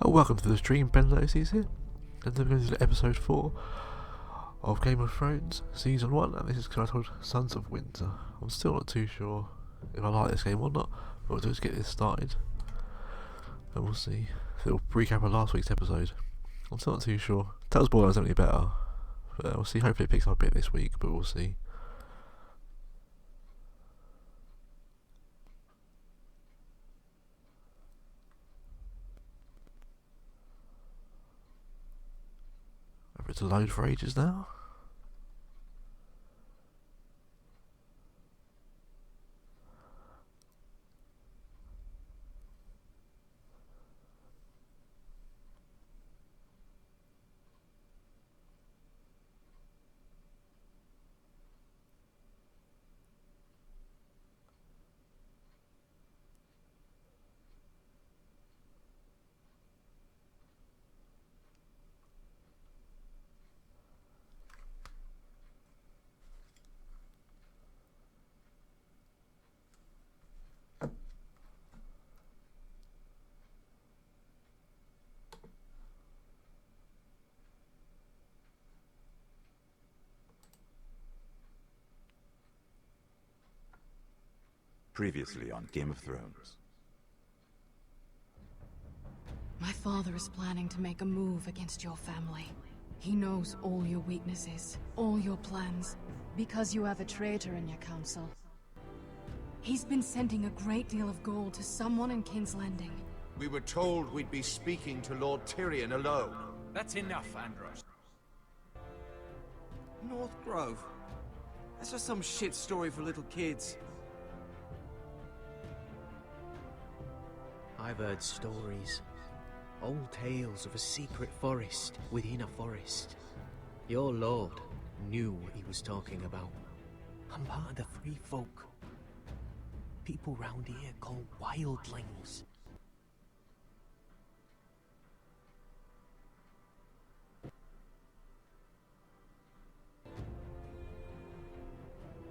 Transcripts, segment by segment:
Welcome to the stream, Ben Locy's here, and we're going to episode 4 of Game of Thrones, Season 1, and this is titled Sons of Winter. I'm still not too sure if I like this game or not, but we'll just get this started, and we'll see. It'll recap of last week's episode. I'm still not too sure. Tell's Borderlands any better, but we'll see. Hopefully it picks up a bit this week, but we'll see. It's a load for ages now. Previously on Game of Thrones. My father is planning to make a move against your family. He knows all your weaknesses, all your plans, because you have a traitor in your council. He's been sending a great deal of gold to someone in King's Landing. We were told we'd be speaking to Lord Tyrion alone. That's enough, Andros. North Grove? That's just some shit story for little kids. I've heard stories. Old tales of a secret forest within a forest. Your lord knew what he was talking about. I'm part of the free folk. People round here call wildlings.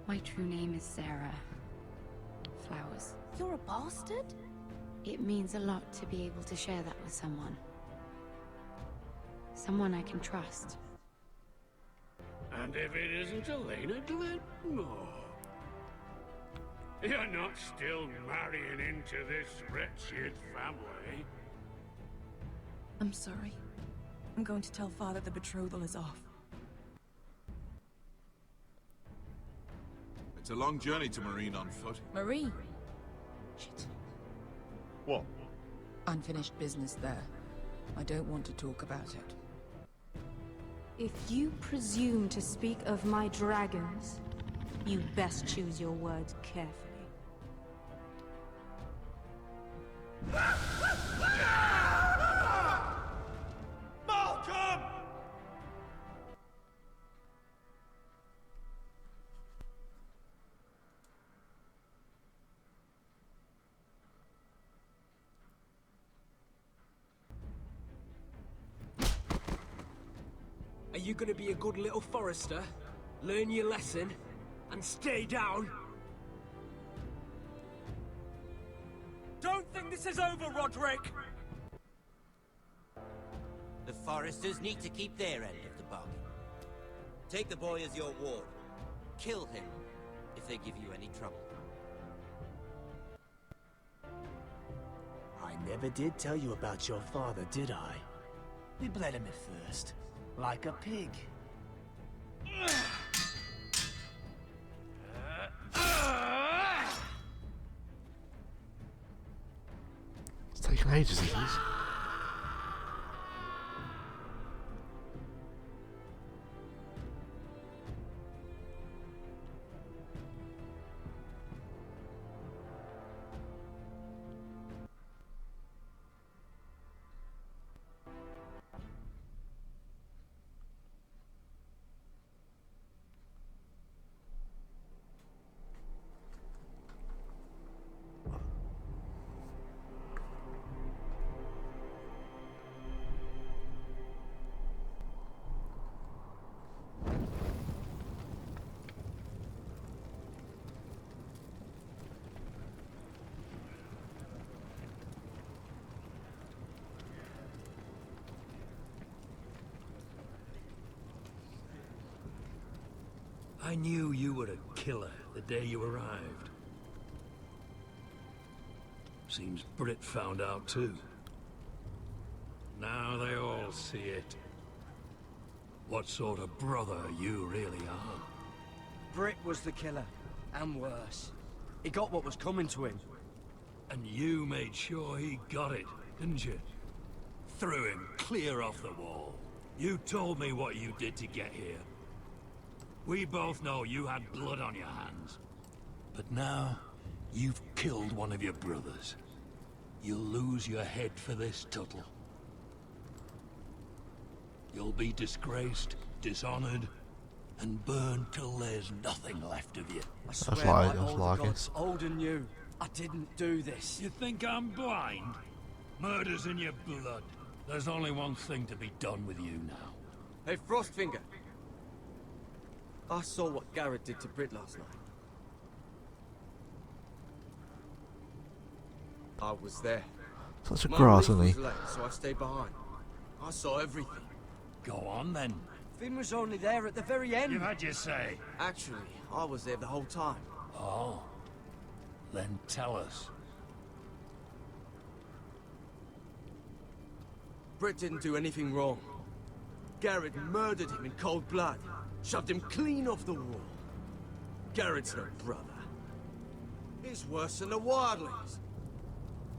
My true name is Sarah Flowers. You're a bastard? It means a lot to be able to share that with someone. Someone I can trust. And if it isn't Elena Glenmore? You're not still marrying into this wretched family? I'm sorry. I'm going to tell Father the betrothal is off. It's a long journey to Meereen on foot. Meereen? Shit. What? Unfinished business there. I don't want to talk about it. If you presume to speak of my dragons, you best choose your words carefully. Malcolm! Are you gonna be a good little Forrester? Learn your lesson? And stay down? Don't think this is over, Roderick! The Forresters need to keep their end of the bargain. Take the boy as your ward. Kill him if they give you any trouble. I never did tell you about your father, did I? We bled him at first. Like a pig. It's taking ages, this is. I knew you were a killer the day you arrived. Seems Brit found out too. Now they all see it. What sort of brother you really are. Brit was the killer, and worse. He got what was coming to him. And you made sure he got it, didn't you? Threw him clear off the wall. You told me what you did to get here. We both know you had blood on your hands. But now, you've killed one of your brothers. You'll lose your head for this, Tuttle. You'll be disgraced, dishonored, and burned till there's nothing left of you. I swear by all the gods, old and new, I didn't do this. You think I'm blind? Murder's in your blood. There's only one thing to be done with you now. Hey, Frostfinger. I saw what Gared did to Brit last night. I was there. Such a grass, isn't he? Was late, so I stayed behind. I saw everything. Go on then. Finn was only there at the very end. You've had your say. Actually, I was there the whole time. Oh. Then tell us. Brit didn't do anything wrong. Gared murdered him in cold blood. Shoved him clean off the wall. Gared's no brother. He's worse than the wildlings.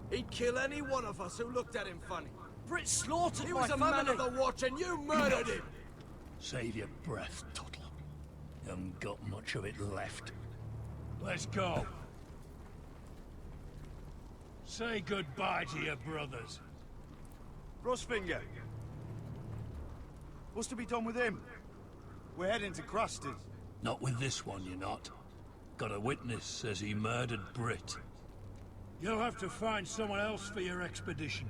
He'd kill any one of us who looked at him funny. Brit slaughtered my family. He was a man of the watch and you murdered him! Save your breath, Tuttle. You haven't got much of it left. Let's go. Say goodbye to your brothers. Frostfinger. What's to be done with him? We're heading to Crusted. Not with this one, you're not. Got a witness says he murdered Brit. You'll have to find someone else for your expedition.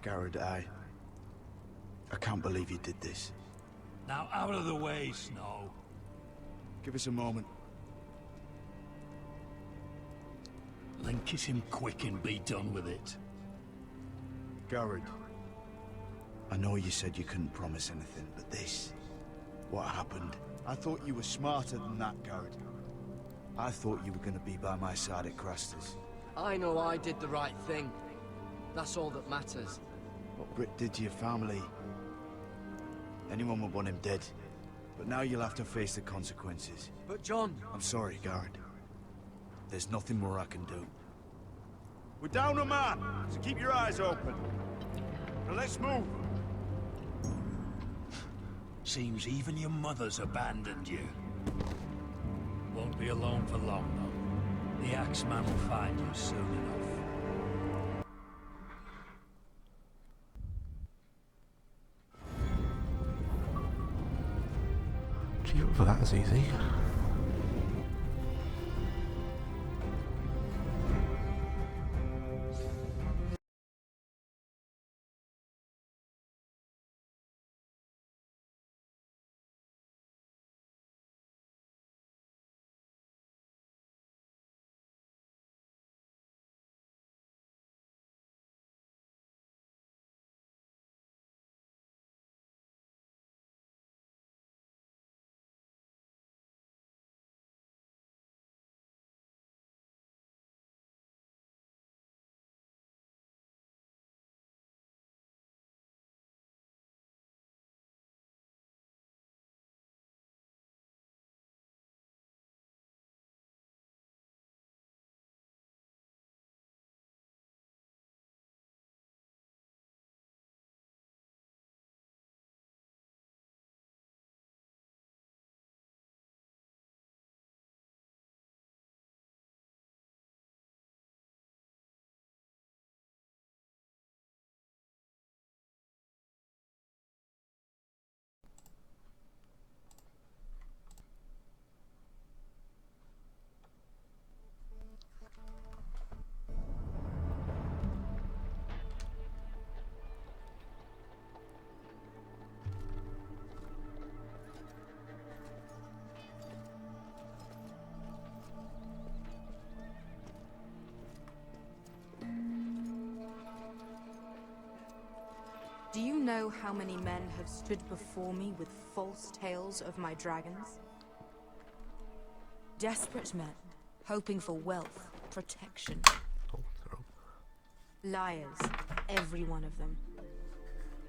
Gared, I can't believe you did this. Now out of the way, Snow. Give us a moment. Then kiss him quick and be done with it. Gared, I know you said you couldn't promise anything, but this... what happened? I thought you were smarter than that, Gared. I thought you were going to be by my side at Craster's. I know I did the right thing. That's all that matters. What Brit did to your family... anyone would want him dead. But now you'll have to face the consequences. But John... I'm sorry, Gared. There's nothing more I can do. We're down a man, so keep your eyes open. Now let's move. Seems even your mother's abandoned you. Won't be alone for long, though. The Axeman will find you soon enough. Gee, for that is easy. Do you know how many men have stood before me with false tales of my dragons? Desperate men, hoping for wealth, protection. Liars, every one of them.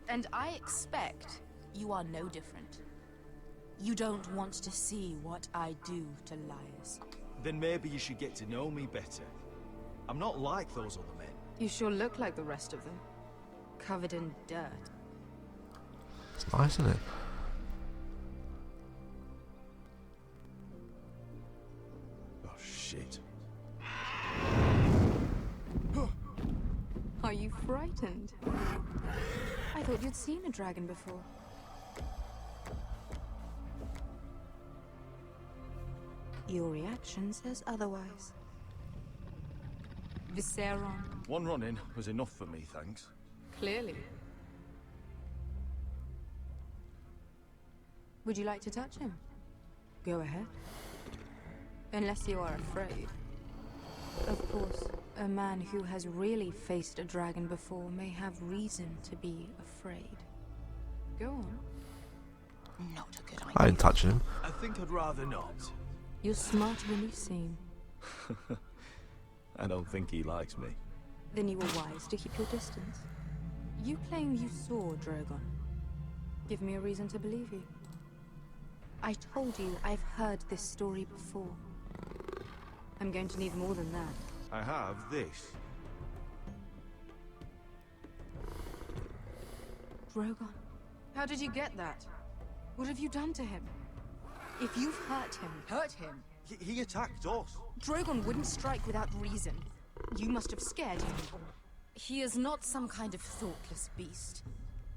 And I expect you are no different. You don't want to see what I do to liars. Then maybe you should get to know me better. I'm not like those other men. You sure look like the rest of them. Covered in dirt. It's nice, isn't it? Oh, shit. Are you frightened? I thought you'd seen a dragon before. Your reaction says otherwise. Viseron. One run-in was enough for me, thanks. Clearly. Would you like to touch him? Go ahead. Unless you are afraid. Of course, a man who has really faced a dragon before may have reason to be afraid. Go on. Not a good idea. I ain't touching him. I think I'd rather not. You're smarter than you seem. I don't think he likes me. Then you were wise to keep your distance. You claim you saw Drogon. Give me a reason to believe you. I told you I've heard this story before. I'm going to need more than that. I have this. Drogon, how did you get that? What have you done to him? If you've hurt him... Hurt him? He attacked us. Drogon wouldn't strike without reason. You must have scared him. He is not some kind of thoughtless beast.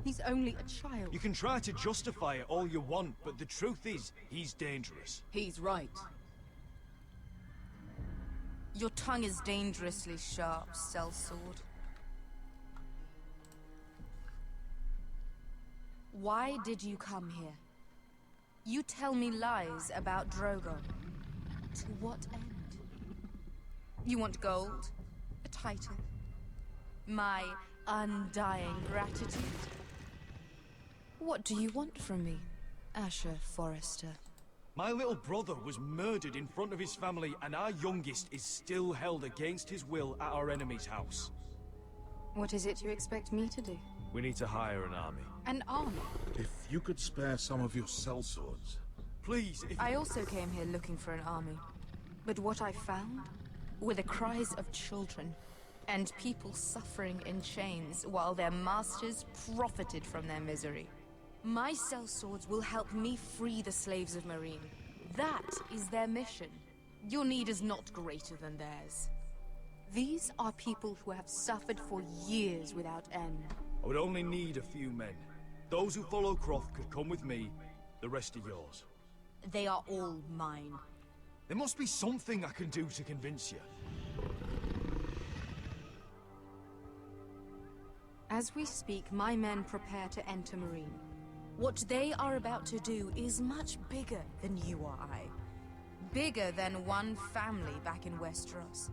He's only a child. You can try to justify it all you want, but the truth is, he's dangerous. He's right. Your tongue is dangerously sharp, sellsword. Why did you come here? You tell me lies about Drogon. To what end? You want gold? A title? My undying gratitude? What do you want from me, Asher Forrester? My little brother was murdered in front of his family, and our youngest is still held against his will at our enemy's house. What is it you expect me to do? We need to hire an army. An army? If you could spare some of your sellswords. Please, if... I also came here looking for an army. But what I found were the cries of children, and people suffering in chains while their masters profited from their misery. My sellswords will help me free the slaves of Meereen. That is their mission. Your need is not greater than theirs. These are people who have suffered for years without end. I would only need a few men. Those who follow Croft could come with me, the rest are yours. They are all mine. There must be something I can do to convince you. As we speak, my men prepare to enter Meereen. What they are about to do is much bigger than you or I. Bigger than one family back in Westeros.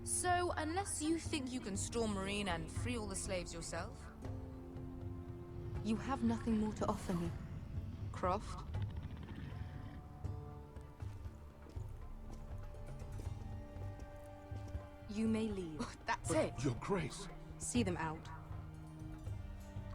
So, unless you think you can storm Meereen and free all the slaves yourself, you have nothing more to offer me, Croft. You may leave. That's it. Your Grace. See them out.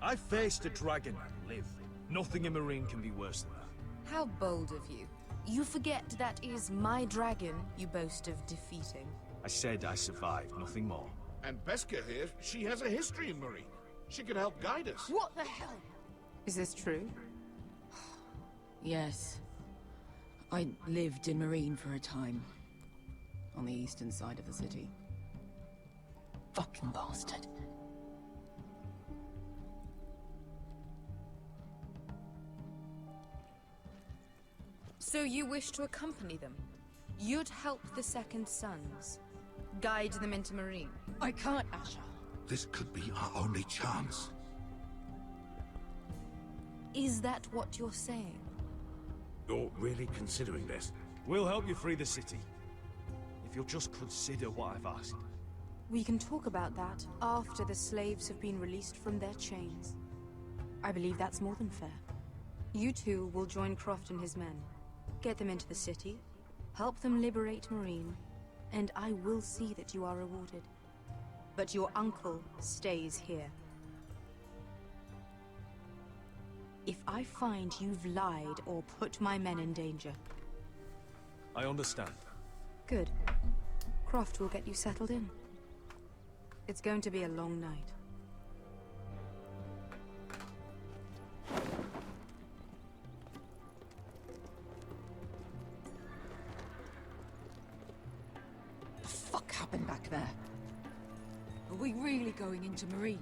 I faced a dragon and lived. Nothing in Meereen can be worse than that. How bold of you. You forget that is my dragon you boast of defeating. I said I survived, nothing more. And Beskha here, she has a history in Meereen. She could help guide us. What the hell? Is this true? Yes. I lived in Meereen for a time. On the eastern side of the city. Fucking bastard. So you wish to accompany them? You'd help the Second Sons? Guide them into Meereen? I can't, Asher. This could be our only chance. Is that what you're saying? You're really considering this? We'll help you free the city. If you'll just consider what I've asked. We can talk about that after the slaves have been released from their chains. I believe that's more than fair. You two will join Croft and his men. Get them into the city, Help them liberate Meereen, and I will see that you are rewarded. But your uncle stays here. If I find you've lied or put my men in danger... I understand. Good. Croft will get you settled in. It's going to be a long night. The fuck happened back there? Are we really going into Meereen?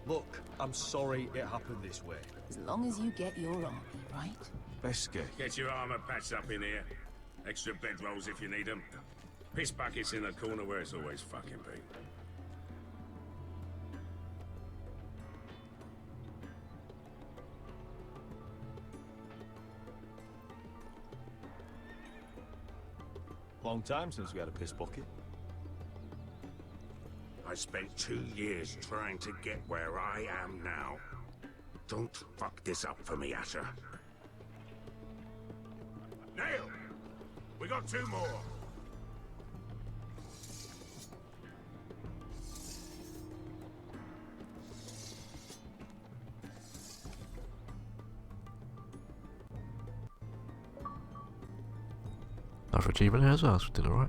Look, I'm sorry it happened this way. As long as you get your army, right? Beske. Get your armor patched up in here. Extra bedrolls if you need them. Piss buckets in the corner where it's always fucking been. Long time since we had a piss bucket. I spent 2 years trying to get where I am now. Don't fuck this up for me, Asher. Nail! We got 2 more! Another achievement here as well, so we did alright.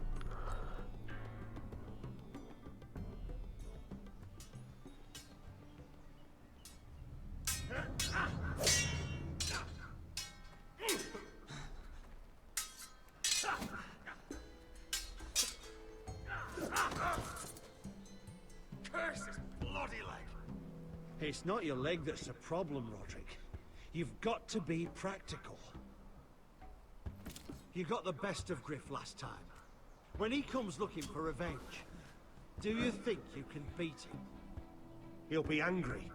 It's not your leg that's the problem, Roderick. You've got to be practical. You got the best of Griff last time. When he comes looking for revenge, do you think you can beat him? He'll be angry,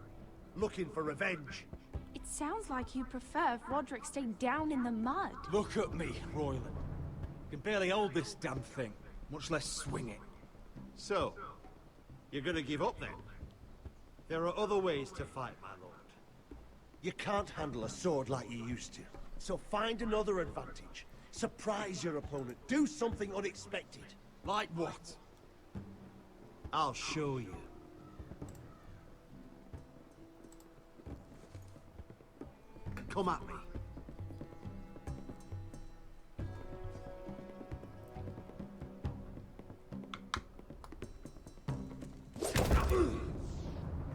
looking for revenge. It sounds like you prefer if Roderick stayed down in the mud. Look at me, Royland. Can barely hold this damn thing, much less swing it. So, you're gonna give up then? There are other ways to fight, my lord. You can't handle a sword like you used to. So find another advantage. Surprise your opponent. Do something unexpected. Like what? I'll show you. Come at me.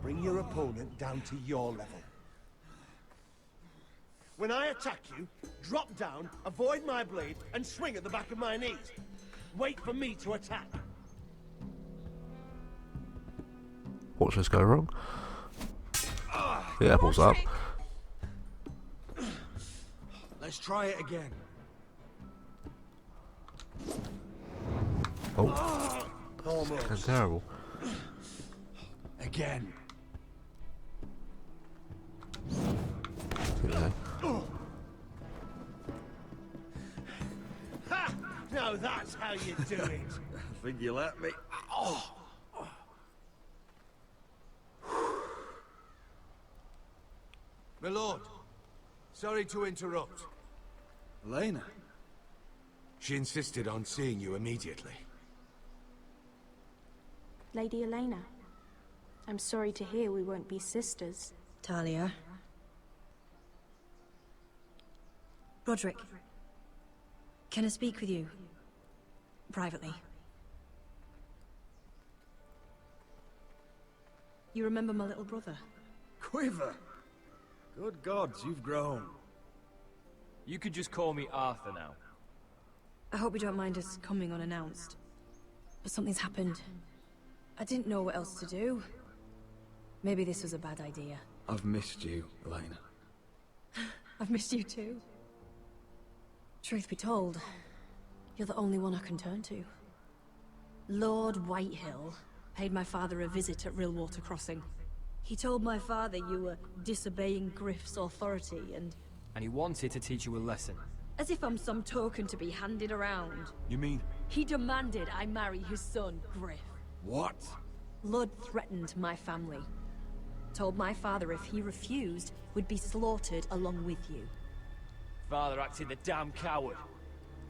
Bring your opponent down to your level. When I attack you, drop down, avoid my blade, and swing at the back of my knees. Wait for me to attack. Watch this go wrong. The apple's up. Let's try it again. Oh. Almost. That's terrible. Again. Yeah. Ha! Now that's how you do it. I think you let me. Oh. My lord, sorry to interrupt. Elena? She insisted on seeing you immediately. Lady Elena, I'm sorry to hear we won't be sisters. Talia. Roderick. Can I speak with you? Privately. You remember my little brother? Quiver! Good gods, you've grown. You could just call me Arthur now. I hope you don't mind us coming unannounced. But something's happened. I didn't know what else to do. Maybe this was a bad idea. I've missed you, Elena. I've missed you too. Truth be told, you're the only one I can turn to. Lord Whitehill paid my father a visit at Rillwater Crossing. He told my father you were disobeying Griff's authority and he wanted to teach you a lesson. as if I'm some token to be handed around. You mean? He demanded I marry his son, Griff. What? Lud threatened my family. Told my father if he refused, would be slaughtered along with you. Father acted the damn coward.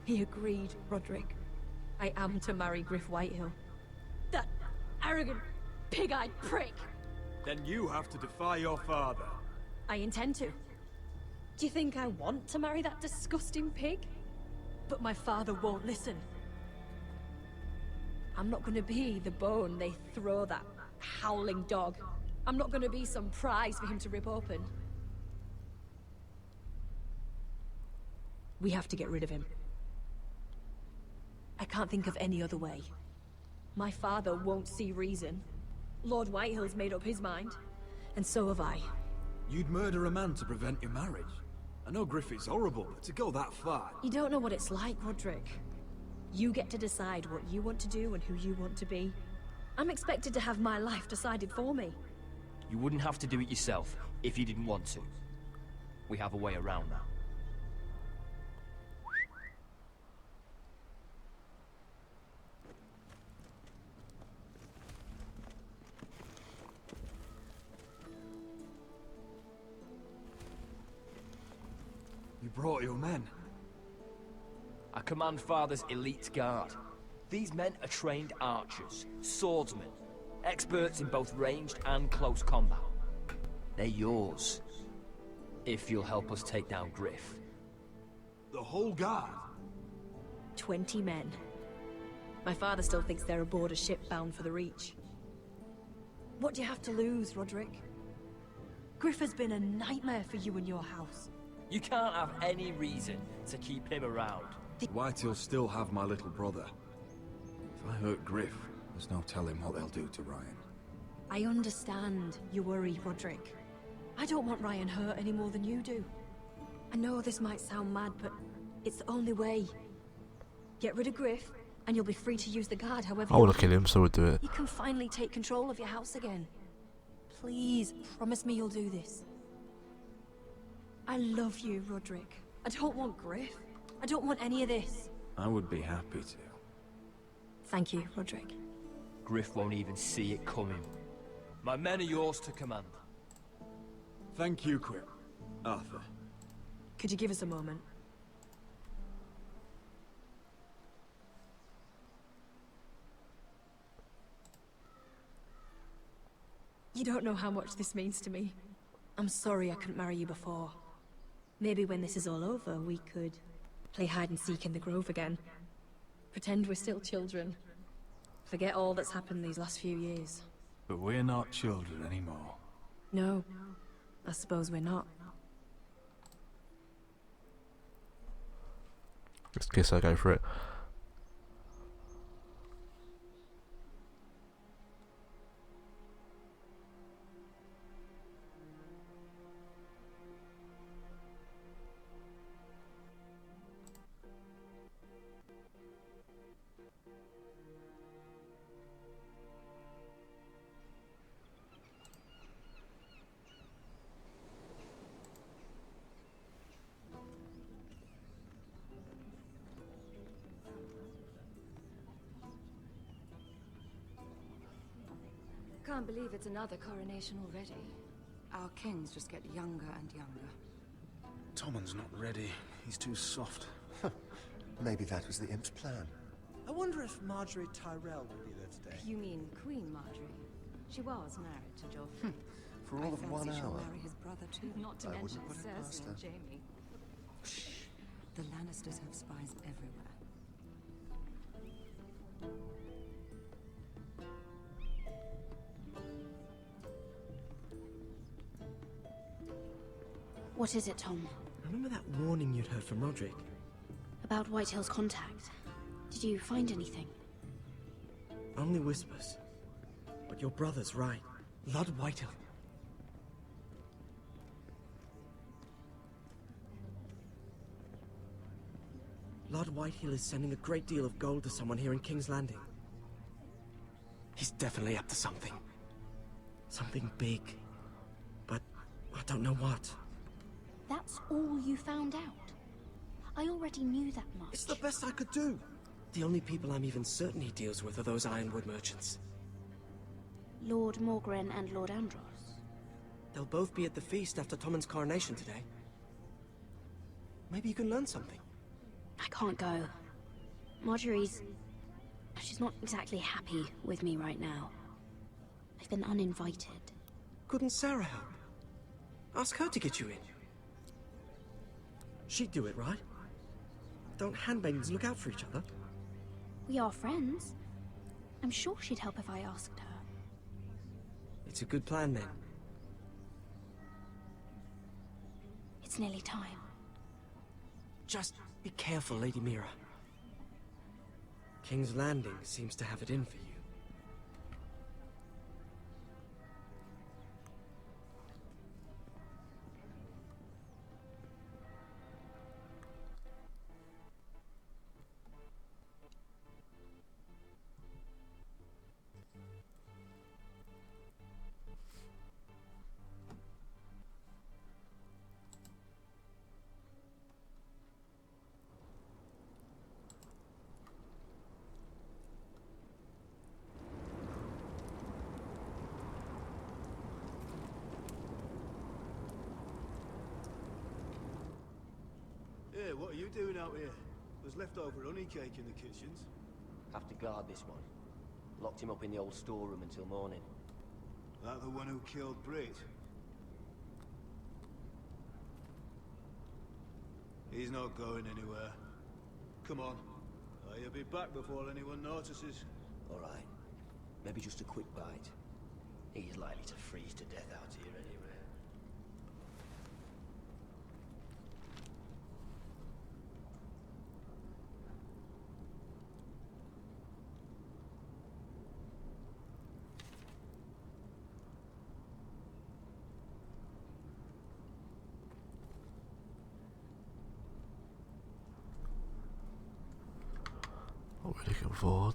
He agreed, Roderick. I am to marry Griff Whitehill. That arrogant, pig-eyed prick! Then you have to defy your father. I intend to. Do you think I want to marry that disgusting pig? But my father won't listen. I'm not gonna be the bone they throw that howling dog. I'm not gonna be some prize for him to rip open. We have to get rid of him. I can't think of any other way. My father won't see reason. Lord Whitehill's made up his mind, and so have I. You'd murder a man to prevent your marriage. I know Griff is horrible, but to go that far... You don't know what it's like, Roderick. You get to decide what you want to do and who you want to be. I'm expected to have my life decided for me. You wouldn't have to do it yourself if you didn't want to. We have a way around that. You brought your men. I command Father's elite guard. These men are trained archers, swordsmen, experts in both ranged and close combat. They're yours, if you'll help us take down Griff. The whole guard? 20 men. My father still thinks they're aboard a ship bound for the Reach. What do you have to lose, Roderick? Griff has been a nightmare for you and your house. You can't have any reason to keep him around. Whitehill still have my little brother. If I hurt Griff, there's no telling what they'll do to Ryan. I understand your worry, Roderick. I don't want Ryan hurt any more than you do. I know this might sound mad, but it's the only way. Get rid of Griff, and you'll be free to use the guard however I want to kill him, so we'll do it. You can finally take control of your house again. Please, promise me you'll do this. I love you, Roderick. I don't want Griff. I don't want any of this. I would be happy to. Thank you, Roderick. Griff won't even see it coming. My men are yours to command. Thank you, Quip. Arthur. Could you give us a moment? You don't know how much this means to me. I'm sorry I couldn't marry you before. Maybe when this is all over, we could play hide and seek in the Grove again. Pretend we're still children. Forget all that's happened these last few years. But we're not children anymore. No, I suppose we're not. Guess I'll go for it. Can't believe it's another coronation already. Our kings just get younger and younger. Tommen's not ready. He's too soft. Maybe that was the imp's plan. I wonder if Marjorie Tyrell will be there today. You mean Queen Marjorie? She was married to Joffrey. For all of 1 She'll hour. marry his brother too, not to I mention wouldn't put it past Cersei her. and Jaime. The Lannisters have spies everywhere. What is it, Tom? Remember that warning you'd heard from Roderick? About Whitehill's contact. Did you find anything? Only whispers. But your brother's right. Lord Whitehill. Lord Whitehill is sending a great deal of gold to someone here in King's Landing. He's definitely up to something. Something big. But I don't know what. That's all you found out? I already knew that much. It's the best I could do. The only people I'm even certain he deals with are those Ironwood merchants. Lord Morgren and Lord Andros. They'll both be at the feast after Tommen's coronation today. Maybe you can learn something. I can't go. She's not exactly happy with me right now. I've been uninvited. Couldn't Sarah help? Ask her to get you in. She'd do it, right? Don't handmaidens look out for each other? We are friends. I'm sure she'd help if I asked her. It's a good plan, then. It's nearly time. Just be careful, Lady Mira. King's Landing seems to have it in for you. Hey, what are you doing out here? There's leftover honey cake in the kitchens. Have to guard this one. Locked him up in the old storeroom until morning. That the one who killed Brit? He's not going anywhere. Come on. He'll be back before anyone notices. All right. Maybe just a quick bite. He's likely to freeze to death out here anyway. What we're looking for?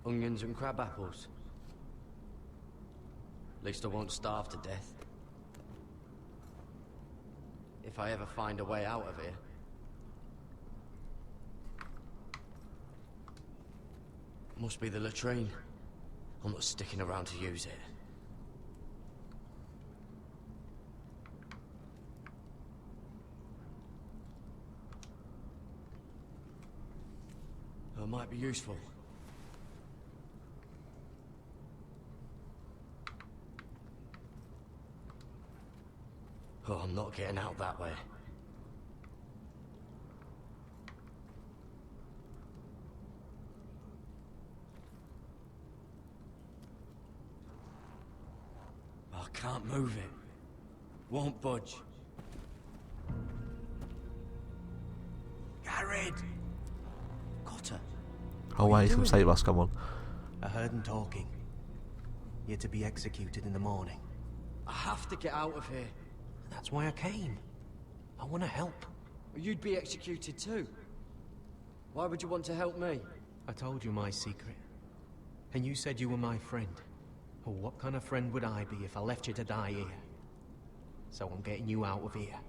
Onions and crab apples. At least I won't starve to death. If I ever find a way out of here. Must be the latrine. I'm not sticking around to use it. It might be useful. Oh, I'm not getting out that way. I can't move it. Won't budge. Gared! Cotter. Oh wait, he's gonna save us, come on. I heard him talking. You're to be executed in the morning. I have to get out of here. That's why I came. I want to help. You'd be executed too. Why would you want to help me? I told you my secret. And you said you were my friend. Well, what kind of friend would I be if I left you to die here? So I'm getting you out of here.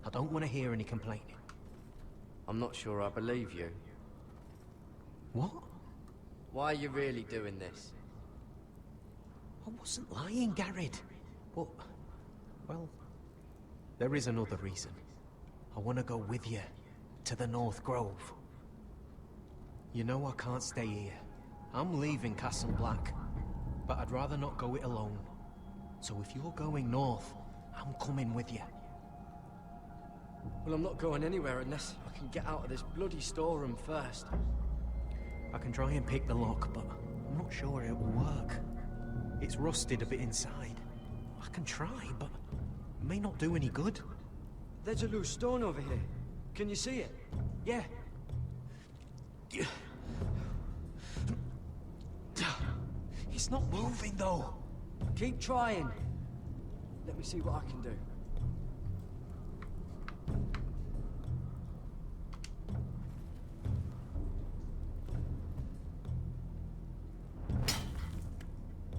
I don't want to hear any complaining. I'm not sure I believe you. What? Why are you really doing this? I wasn't lying, Gared. But, well, there is another reason. I want to go with you to the North Grove. You know I can't stay here. I'm leaving Castle Black, but I'd rather not go it alone. So if you're going north, I'm coming with you. Well, I'm not going anywhere unless I can get out of this bloody storeroom first. I can try and pick the lock, but I'm not sure it will work. It's rusted a bit inside. I can try, but it may not do any good. There's a loose stone over here. Can you see it? Yeah. It's not moving, though. Keep trying. Let me see what I can do.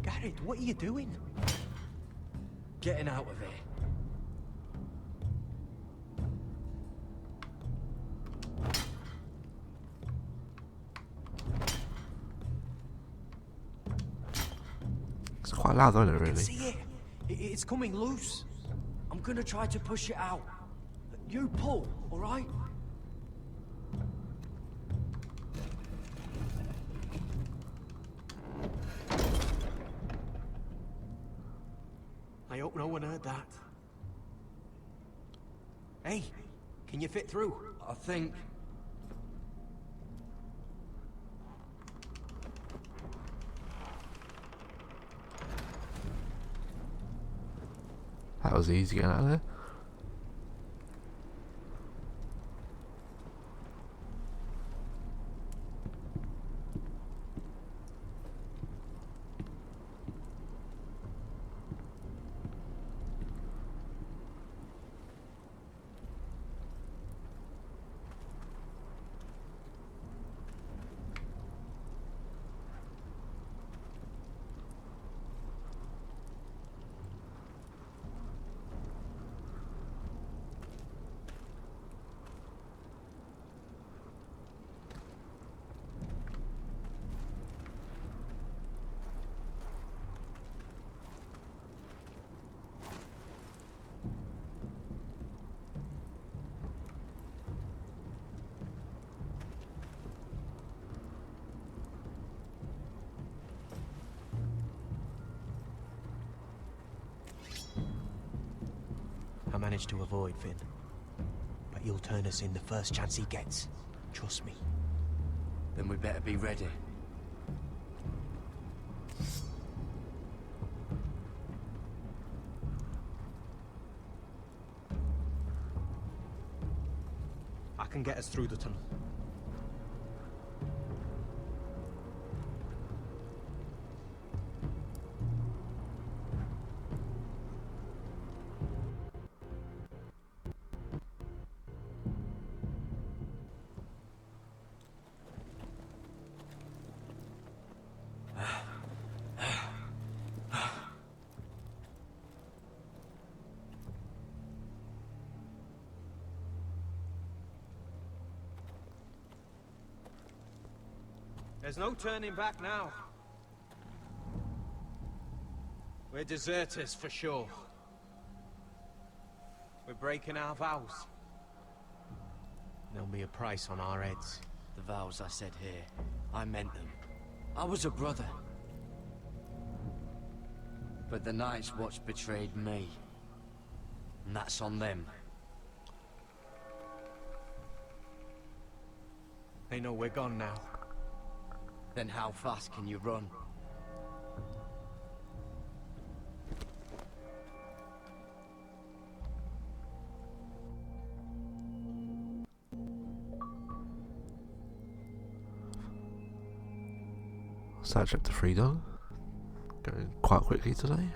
Gared, what are you doing? Getting out of here. It's quite loud, isn't it, really? I can see it. It's coming loose. I'm gonna try to push it out. You pull, alright? I hope no one heard that. Hey, can you fit through? I think. That was easy getting out of there. I managed to avoid Finn. But he'll turn us in the first chance he gets. Trust me. Then we better be ready. I can get us through the tunnel. There's no turning back now. We're deserters for sure. We're breaking our vows. There'll be a price on our heads. The vows I said here, I meant them. I was a brother. But the Night's Watch betrayed me. And that's on them. They know we're gone now. Then how fast can you run? Stat chapter 3 done. Going quite quickly today.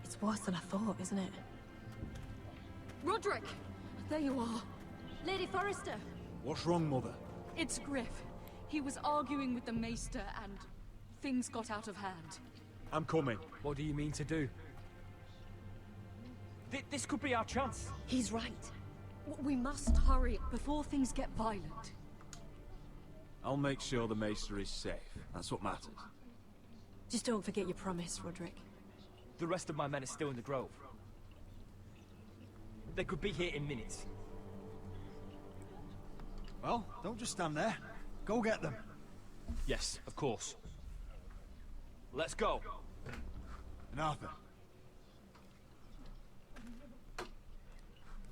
It's worse than I thought, isn't it? Roderick! There you are. Lady Forrester! What's wrong, Mother? It's Griff. He was arguing with the Maester and things got out of hand. I'm coming. What do you mean to do? This could be our chance. He's right. We must hurry before things get violent. I'll make sure the Maester is safe. That's what matters. Just don't forget your promise, Roderick. The rest of my men are still in the grove. They could be here in minutes. Well, don't just stand there. Go get them. Yes, of course. Let's go. And Arthur.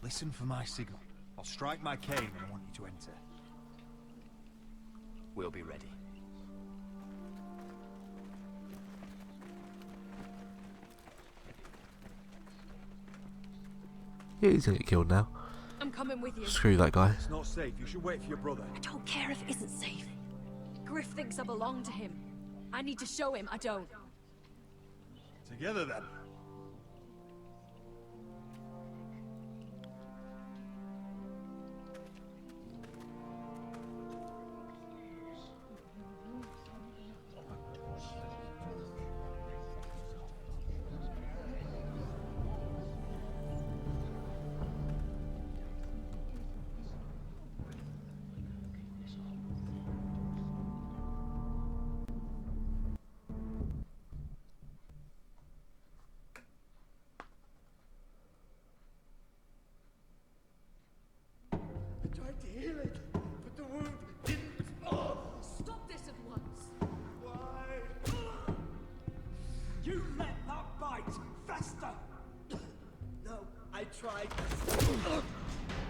Listen for my signal. I'll strike my cane when I want you to enter. We'll be ready. Yeah, he's gonna get killed now. I'm coming with you. Screw that guy. It's not safe. You should wait for your brother. I don't care if it isn't safe. Griff thinks I belong to him. I need to show him I don't. Together then.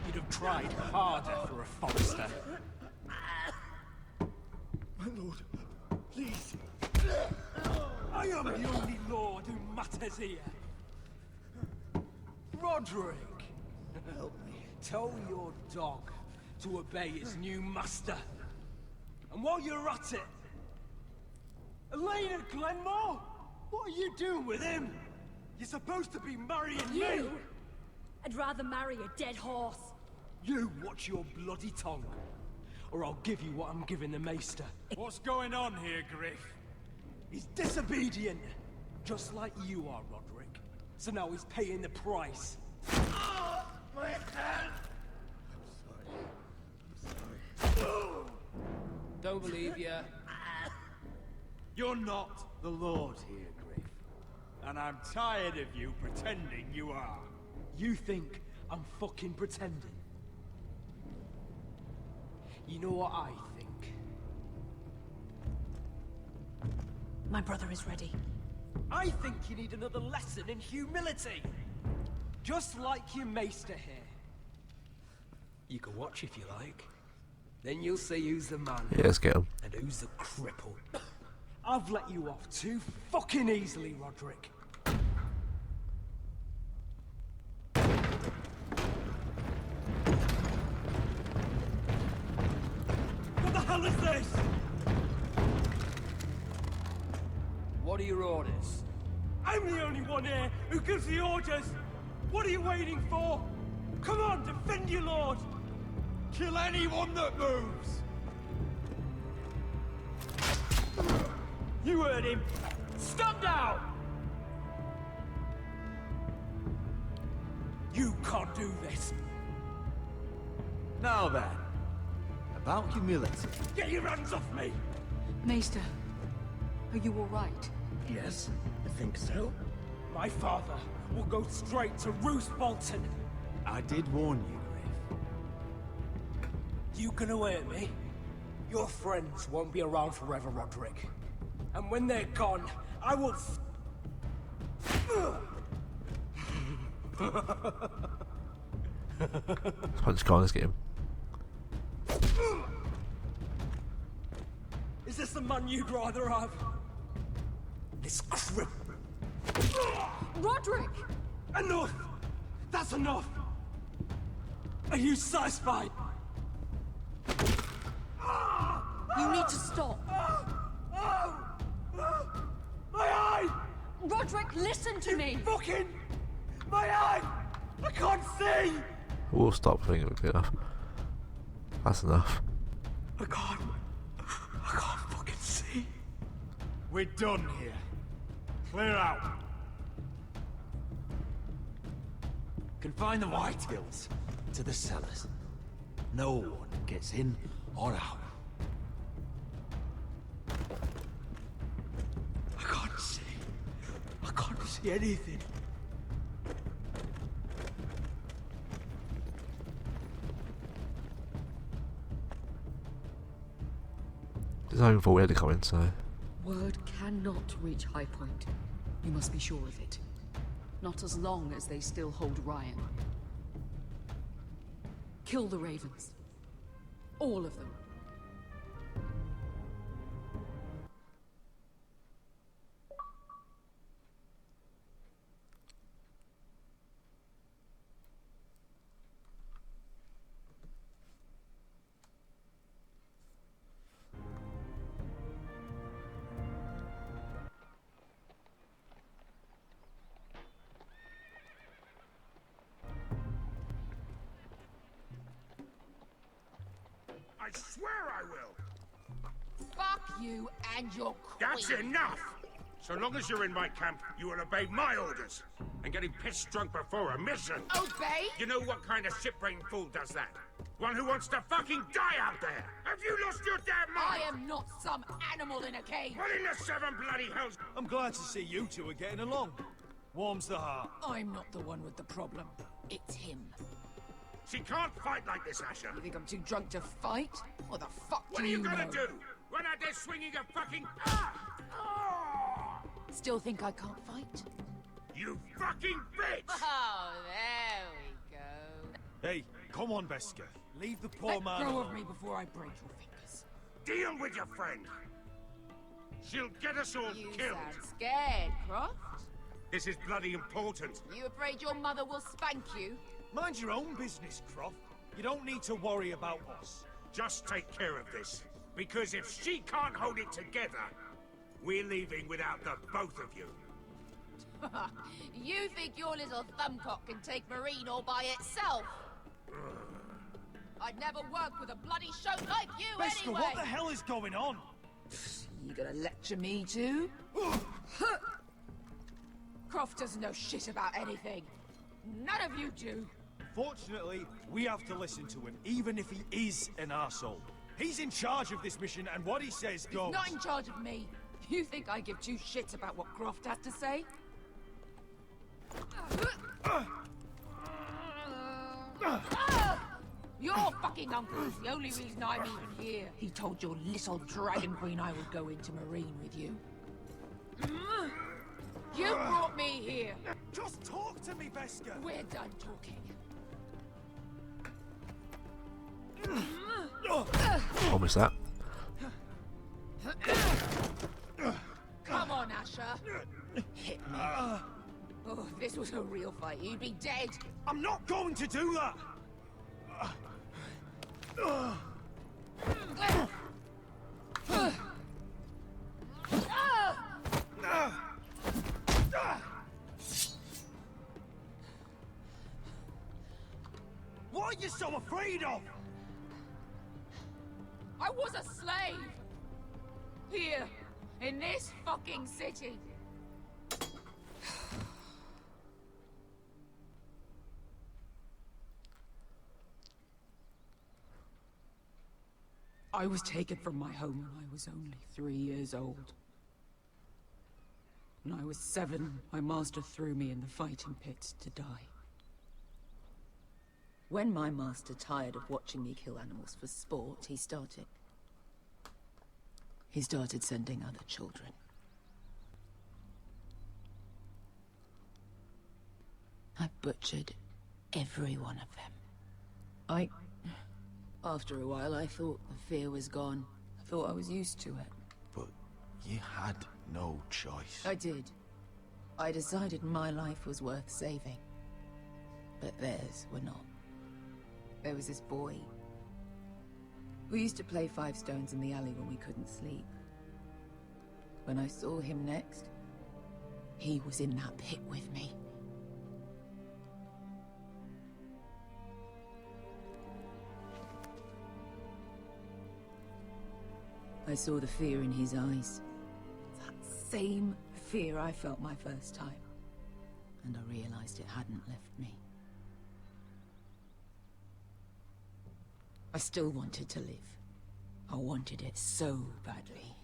You'd have tried harder for a Forrester. My lord, please. I am the only lord who matters here. Roderick, help me. Tell your dog to obey his new master. And while you're at it, Elena Glenmore, what are you doing with him? You're supposed to be marrying me. I'd rather marry a dead horse. You watch your bloody tongue, or I'll give you what I'm giving the Maester. What's going on here, Griff? He's disobedient, just like you are, Roderick. So now he's paying the price. My hand! I'm sorry. Don't believe you. You're not the Lord here, Griff. And I'm tired of you pretending you are. You think I'm fucking pretending? You know what I think? My brother is ready. I think you need another lesson in humility. Just like your Maester here. You can watch if you like. Then you'll see who's the man. Yeah, let's get him. And who's the cripple. I've let you off too fucking easily, Roderick. What the hell is this? What are your orders? I'm the only one here who gives the orders. What are you waiting for? Come on, defend your lord. Kill anyone that moves! You heard him. Stop now! You can't do this. Now then, about humility. Get your hands off me! Maester, are you all right? Yes, I think so. My father will go straight to Roose Bolton. I did warn you, Griff. You gonna hurt me? Your friends won't be around forever, Roderick. And when they're gone, I will... Punch guy, let's get him. Is this the man you'd rather have? This crip... Roderick! Enough! That's enough! Are you satisfied? You need to stop. My eye! Roderick, listen to me! Fucking... My eye! I can't see! We'll stop thinking it would be enough. That's enough. I can't fucking see. We're done here. Clear out. Confine the Whitehills to the cellars. No one gets in or out. I can't see. I can't see anything. It's not even thought we had to come in, so... Word cannot reach Highpoint. You must be sure of it. Not as long as they still hold Ryan. Kill the ravens. All of them. I swear I will! Fuck you and your queen. That's enough! So long as you're in my camp, you will obey my orders. And getting pissed drunk before a mission. Obey? You know what kind of shit-brained fool does that? One who wants to fucking die out there! Have you lost your damn mind? I am not some animal in a cage. What in the seven bloody hells? I'm glad to see you two are getting along. Warms the heart. I'm not the one with the problem. It's him. She can't fight like this, Asher. You think I'm too drunk to fight? What the fuck What do are you gonna know? do? Run out there swinging a fucking... Still think I can't fight? You fucking bitch! Oh, there we go. Hey, come on, Beskar. Leave the poor Let man go alone. of me before I break your fingers. Deal with your friend. She'll get us all You killed. sound scared, Croft. This is bloody important. You afraid your mother will spank you? Mind your own business, Croft. You don't need to worry about us. Just take care of this. Because if she can't hold it together, we're leaving without the both of you. You think your little thumbcock can take Meereen all by itself? I'd never work with a bloody show like you Beskar, anyway! what the hell is going on? You gonna lecture me too? Croft doesn't know shit about anything. None of you do. Fortunately, we have to listen to him, even if he is an arsehole. He's in charge of this mission, and what he says goes. He's not in charge of me. You think I give two shits about what Croft has to say? Your fucking uncle's the only reason I'm even here. He told your little dragon queen I would go into Meereen with you. You brought me here. Just talk to me, Beskar. We're done talking. Promise that. Come on, Asher. Hit me. Oh, if this was a real fight, you'd be dead. I'm not going to do that! What are you so afraid of? I was a slave. Here, in this fucking city. I was taken from my home when I was only 3 years old. When I was 7, my master threw me in the fighting pits to die. When my master tired of watching me kill animals for sport, he started sending other children. I butchered every one of them. After a while, I thought the fear was gone. I thought I was used to it. But you had no choice. I did. I decided my life was worth saving. But theirs were not. There was this boy. We used to play 5 stones in the alley when we couldn't sleep. When I saw him next, he was in that pit with me. I saw the fear in his eyes. That same fear I felt my first time. And I realized it hadn't left me. I still wanted to live. I wanted it so badly.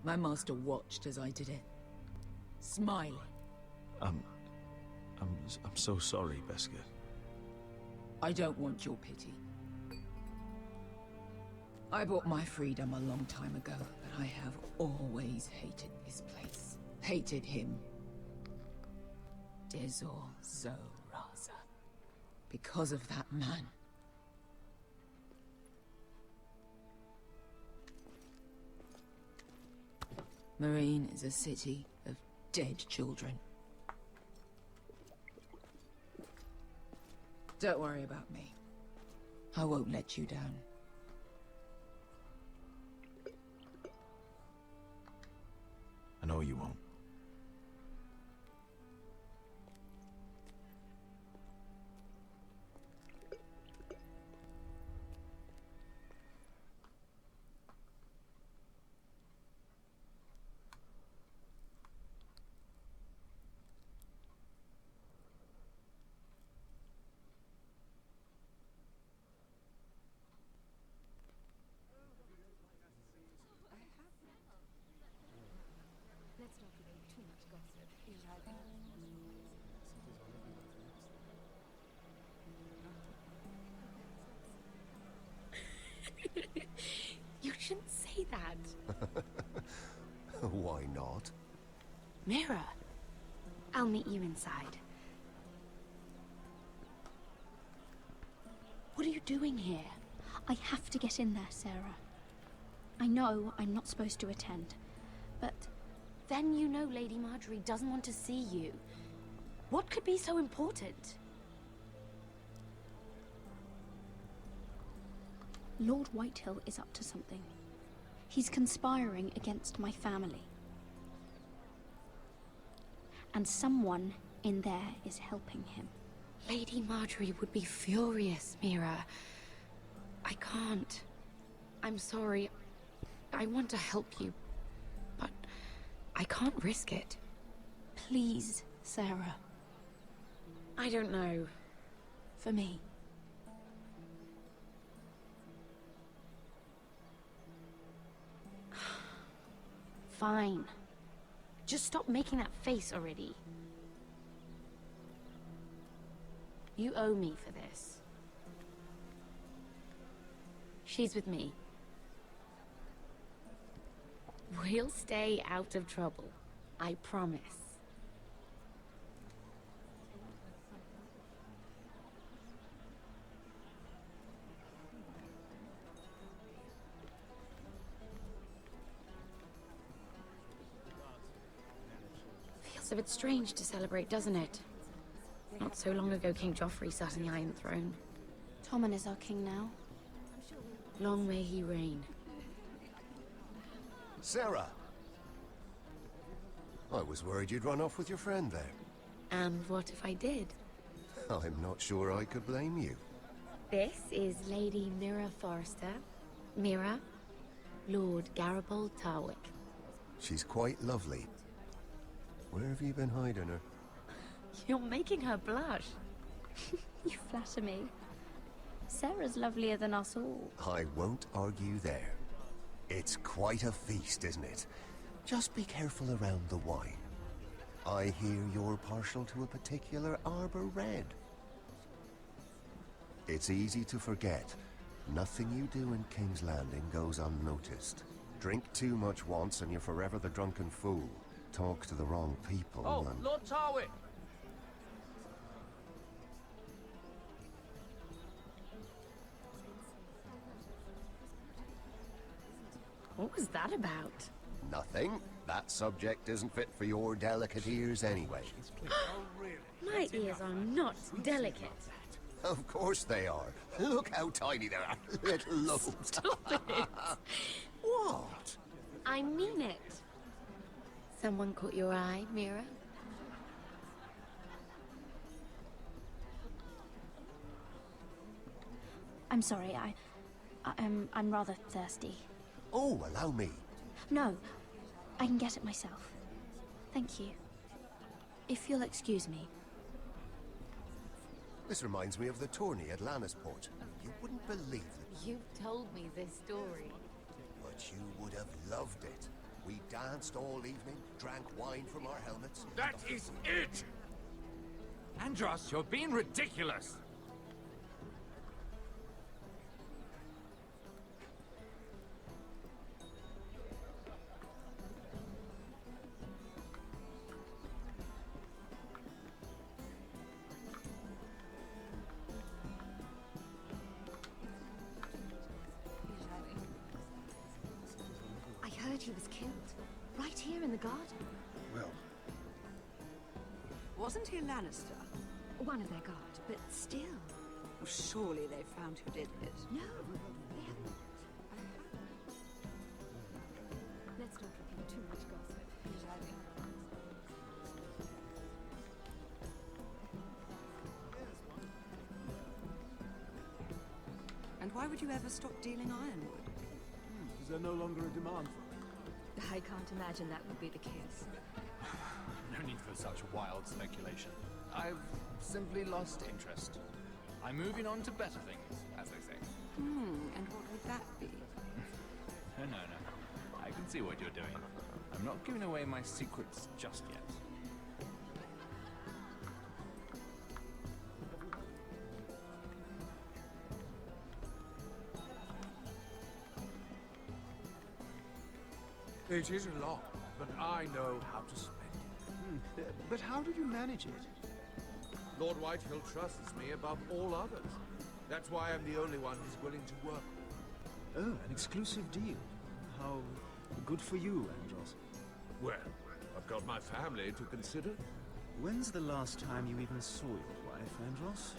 My master watched as I did it, smiling. I'm so sorry, Beskar. I don't want your pity. I bought my freedom a long time ago, but I have always hated this place. Hated him. Dizor Zo Raza. Because of that man. Meereen is a city of dead children. Don't worry about me. I won't let you down. I know you won't. Let's not give him too much gossip. You shouldn't say that. Why not? Mira, I'll meet you inside. What are you doing here? I have to get in there, Sarah. I know I'm not supposed to attend, but... Then you know Lady Marjorie doesn't want to see you. What could be so important? Lord Whitehill is up to something. He's conspiring against my family. And someone in there is helping him. Lady Marjorie would be furious, Mira. I can't. I'm sorry. I want to help you, but I can't risk it. Please, Sarah. I don't know. For me. Fine. Just stop making that face already. You owe me for this. She's with me. We'll stay out of trouble. I promise. Feels a bit strange to celebrate, doesn't it? Not so long ago, King Joffrey sat on the Iron Throne. Tommen is our king now. Long may he reign. Sarah! I was worried you'd run off with your friend there. And what if I did? I'm not sure I could blame you. This is Lady Mira Forrester. Mira, Lord Garibald Tarwick. She's quite lovely. Where have you been hiding her? You're making her blush. You flatter me. Sarah's lovelier than us all. I won't argue there. It's quite a feast, isn't it? Just be careful around the wine. I hear you're partial to a particular arbor red. It's easy to forget. Nothing you do in King's Landing goes unnoticed. Drink too much once and you're forever the drunken fool. Talk to the wrong people and... Lord Tarwick! What was that about? Nothing. That subject isn't fit for your delicate ears anyway. My ears are not delicate. Of course they are. Look how tiny they are. Little lobes. Stop it. What? I mean it. Someone caught your eye, Mira? I'm sorry, I'm rather thirsty. Oh, allow me. No, I can get it myself. Thank you. If you'll excuse me. This reminds me of the tourney at Lannisport. You wouldn't believe it. You've told me this story. But you would have loved it. We danced all evening, drank wine from our helmets. That is it! Andros, you're being ridiculous! him in the garden. Well... Wasn't he a Lannister? One of their guard, but still. Well, surely they found who did it. No, they haven't. Let's not repeat too much gossip. And why would you ever stop dealing ironwood? Is there no longer a demand for it? I can't imagine that would be the case. No need for such wild speculation. I've simply lost interest. I'm moving on to better things, as they say. And what would that be? No. I can see what you're doing. I'm not giving away my secrets just yet. It isn't long, but I know how to spend it. But how did you manage it? Lord Whitehill trusts me above all others. That's why I'm the only one he's willing to work with. Oh, an exclusive deal. How good for you, Andros. Well, I've got my family to consider. When's the last time you even saw your wife, Andros?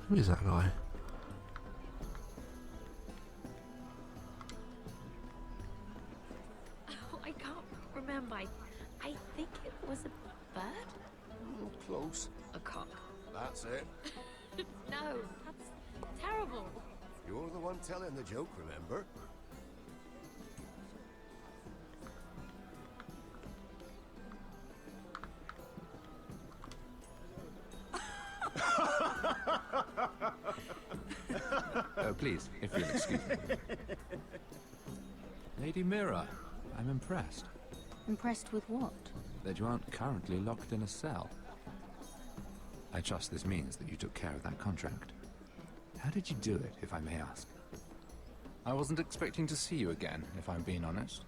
Who is that guy? Oh, I can't remember. I think it was a bird? Close. A cock. That's it. No, that's terrible. You're the one telling the joke, remember? Please, if you'll excuse me. Lady Mira, I'm impressed. Impressed with what? That you aren't currently locked in a cell. I trust this means that you took care of that contract. How did you do it, if I may ask? I wasn't expecting to see you again, if I'm being honest.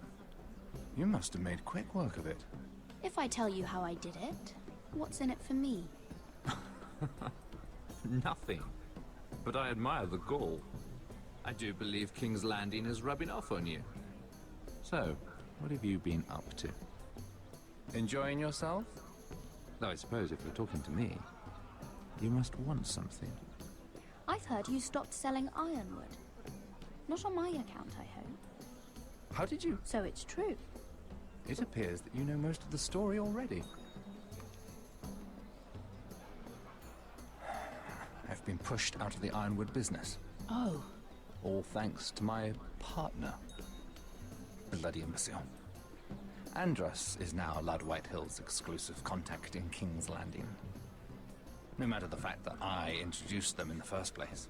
You must have made quick work of it. If I tell you how I did it, what's in it for me? Nothing. But I admire the gall. I do believe King's Landing is rubbing off on you. So, what have you been up to? Enjoying yourself? Though I suppose if you're talking to me, you must want something. I've heard you stopped selling ironwood. Not on my account, I hope. How did you? So it's true. It appears that you know most of the story already. I've been pushed out of the ironwood business. Oh. All thanks to my partner. Bloody imbecile. Andros is now Lord Whitehill's exclusive contact in King's Landing. No matter the fact that I introduced them in the first place.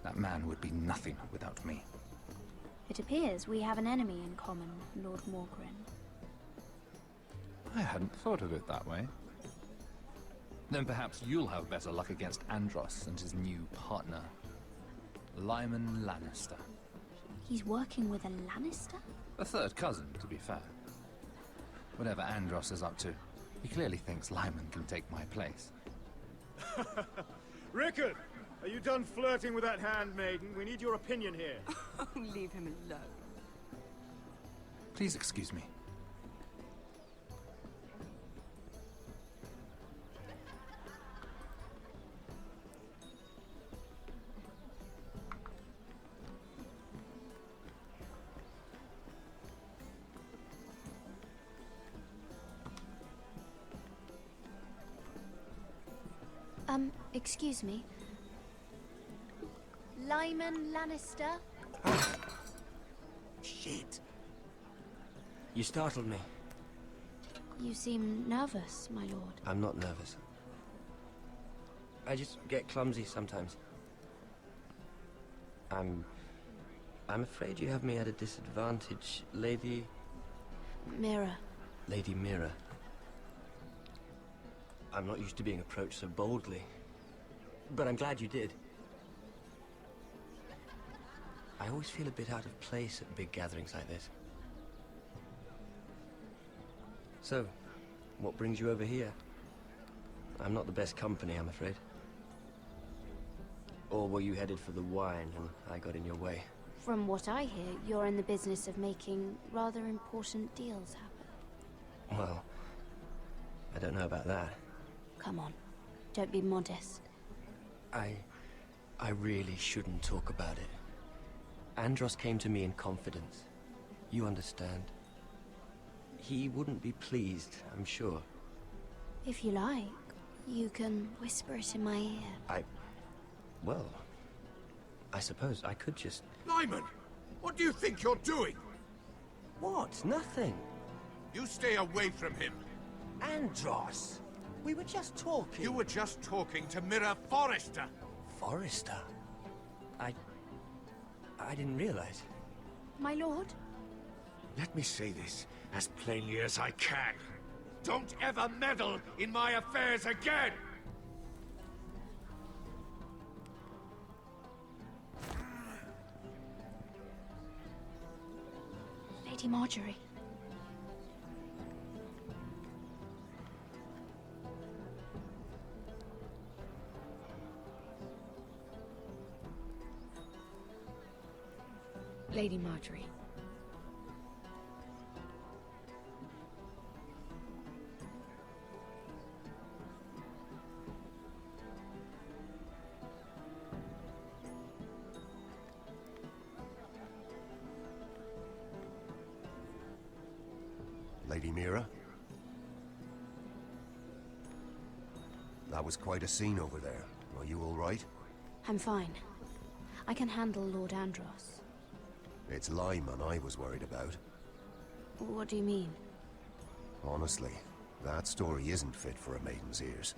That man would be nothing without me. It appears we have an enemy in common, Lord Morgren. I hadn't thought of it that way. Then perhaps you'll have better luck against Andros and his new partner, Lyman Lannister. He's working with a Lannister? A third cousin, to be fair. Whatever Andros is up to, he clearly thinks Lyman can take my place. Rickard! Are you done flirting with that handmaiden? We need your opinion here. Leave him alone. Please excuse me. Excuse me. Lyman Lannister? Shit. You startled me. You seem nervous, my lord. I'm not nervous. I just get clumsy sometimes. I'm afraid you have me at a disadvantage, Lady... Mira. Lady Mira. I'm not used to being approached so boldly. But I'm glad you did. I always feel a bit out of place at big gatherings like this. So, what brings you over here? I'm not the best company, I'm afraid. Or were you headed for the wine and I got in your way? From what I hear, you're in the business of making rather important deals happen. Well, I don't know about that. Come on, don't be modest. I really shouldn't talk about it. Andros came to me in confidence. You understand? He wouldn't be pleased, I'm sure. If you like, you can whisper it in my ear. Well, I suppose I could just... Lyman! What do you think you're doing? What? Nothing. You stay away from him. Andros! We were just talking. You were just talking to Mira Forrester. Forrester? I didn't realize. My lord? Let me say this as plainly as I can. Don't ever meddle in my affairs again! Lady Marjorie. Lady Marjorie. Lady Mira? That was quite a scene over there. Are you all right? I'm fine. I can handle Lord Andros. It's Lyman I was worried about. What do you mean? Honestly, that story isn't fit for a maiden's ears.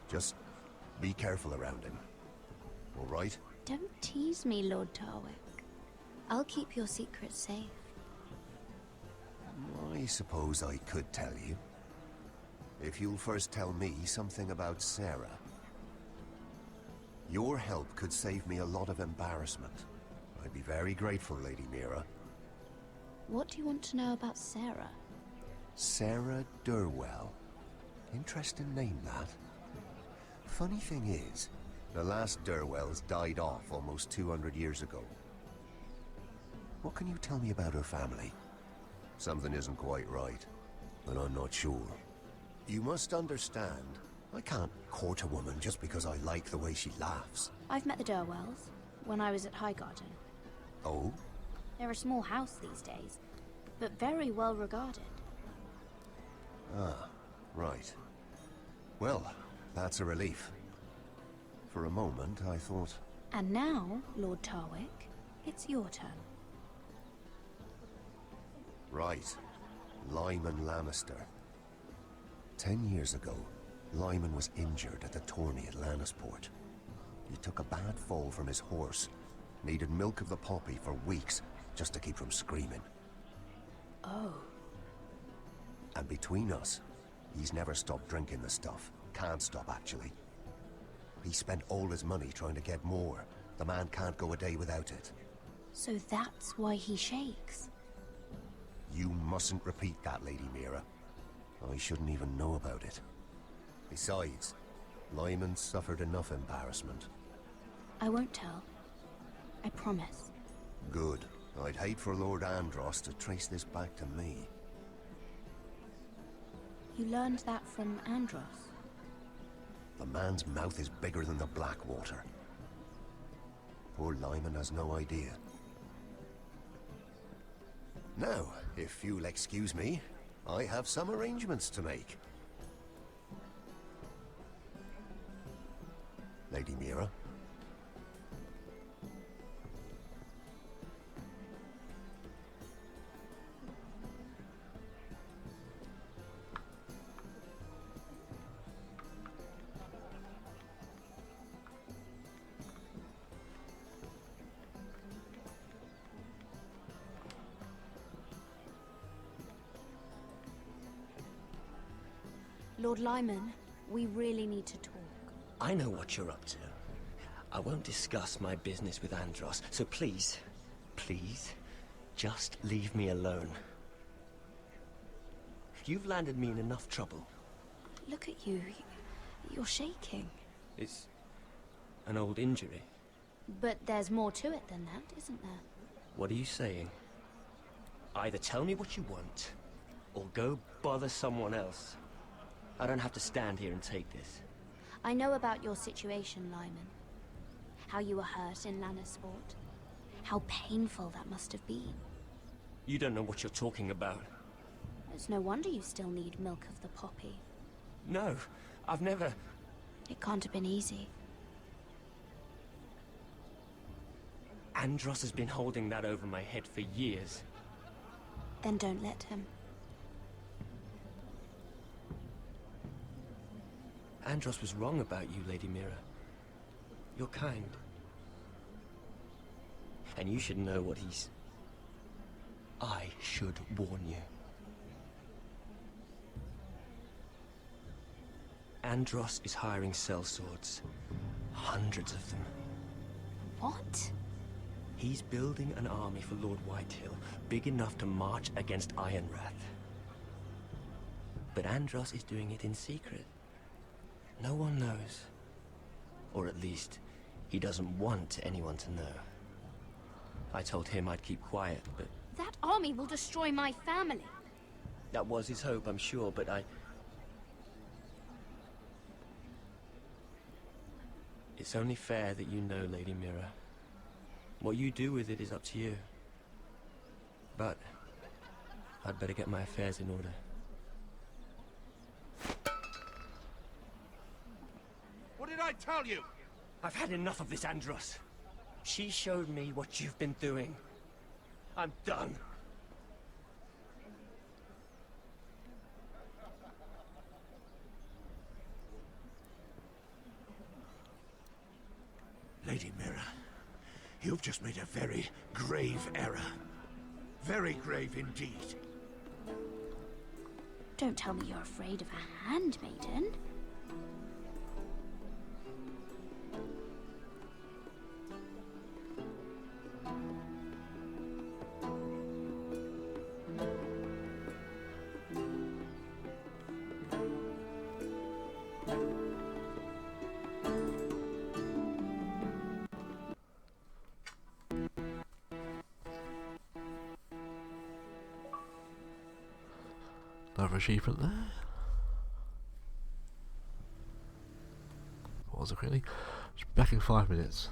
Just be careful around him. All right? Don't tease me, Lord Tarwick. I'll keep your secret safe. I suppose I could tell you. If you'll first tell me something about Sarah. Your help could save me a lot of embarrassment. I'd be very grateful, Lady Mira. What do you want to know about Sarah? Sarah Durwell. Interesting name, that. Funny thing is, the last Durwells died off almost 200 years ago. What can you tell me about her family? Something isn't quite right, but I'm not sure. You must understand, I can't court a woman just because I like the way she laughs. I've met the Durwells when I was at Highgarden. Oh? They're a small house these days, but very well regarded. Ah, right. Well, that's a relief. For a moment, I thought... And now, Lord Tarwick, it's your turn. Right. Lyman Lannister. 10 years ago, Lyman was injured at the tourney at Lannisport. He took a bad fall from his horse. Needed milk of the poppy for weeks, just to keep from screaming. Oh. And between us, he's never stopped drinking the stuff. Can't stop, actually. He spent all his money trying to get more. The man can't go a day without it. So that's why he shakes. You mustn't repeat that, Lady Mira. I shouldn't even know about it. Besides, Lyman suffered enough embarrassment. I won't tell. I promise. Good. I'd hate for Lord Andros to trace this back to me. You learned that from Andros? The man's mouth is bigger than the Blackwater. Poor Lyman has no idea. Now, if you'll excuse me, I have some arrangements to make. Lady Mira? Lord Lyman, We really need to talk. I know what you're up to. I won't discuss my business with Andros, so please, please, just leave me alone. You've landed me in enough trouble. Look at you. You're shaking. It's an old injury. But there's more to it than that, isn't there? What are you saying? Either tell me what you want, or go bother someone else. I don't have to stand here and take this. I know about your situation, Lyman. How you were hurt in Lannisport. How painful that must have been. You don't know what you're talking about. It's no wonder you still need milk of the poppy. No, I've never... It can't have been easy. Andros has been holding that over my head for years. Then don't let him. Andros was wrong about you, Lady Mira. You're kind. And you should know what he's... I should warn you. Andros is hiring sellswords. Hundreds of them. What? He's building an army for Lord Whitehill, big enough to march against Ironrath. But Andros is doing it in secret. No one knows. Or at least, he doesn't want anyone to know. I told him I'd keep quiet, but... That army will destroy my family. That was his hope, I'm sure, but It's only fair that you know, Lady Mira. What you do with it is up to you. But I'd better get my affairs in order. What did I tell you? I've had enough of this, Andros. She showed me what you've been doing. I'm done. Lady Mira, you've just made a very grave error. Very grave indeed. Don't tell me you're afraid of a handmaiden. Another achievement there. What was it really? Back in 5 minutes.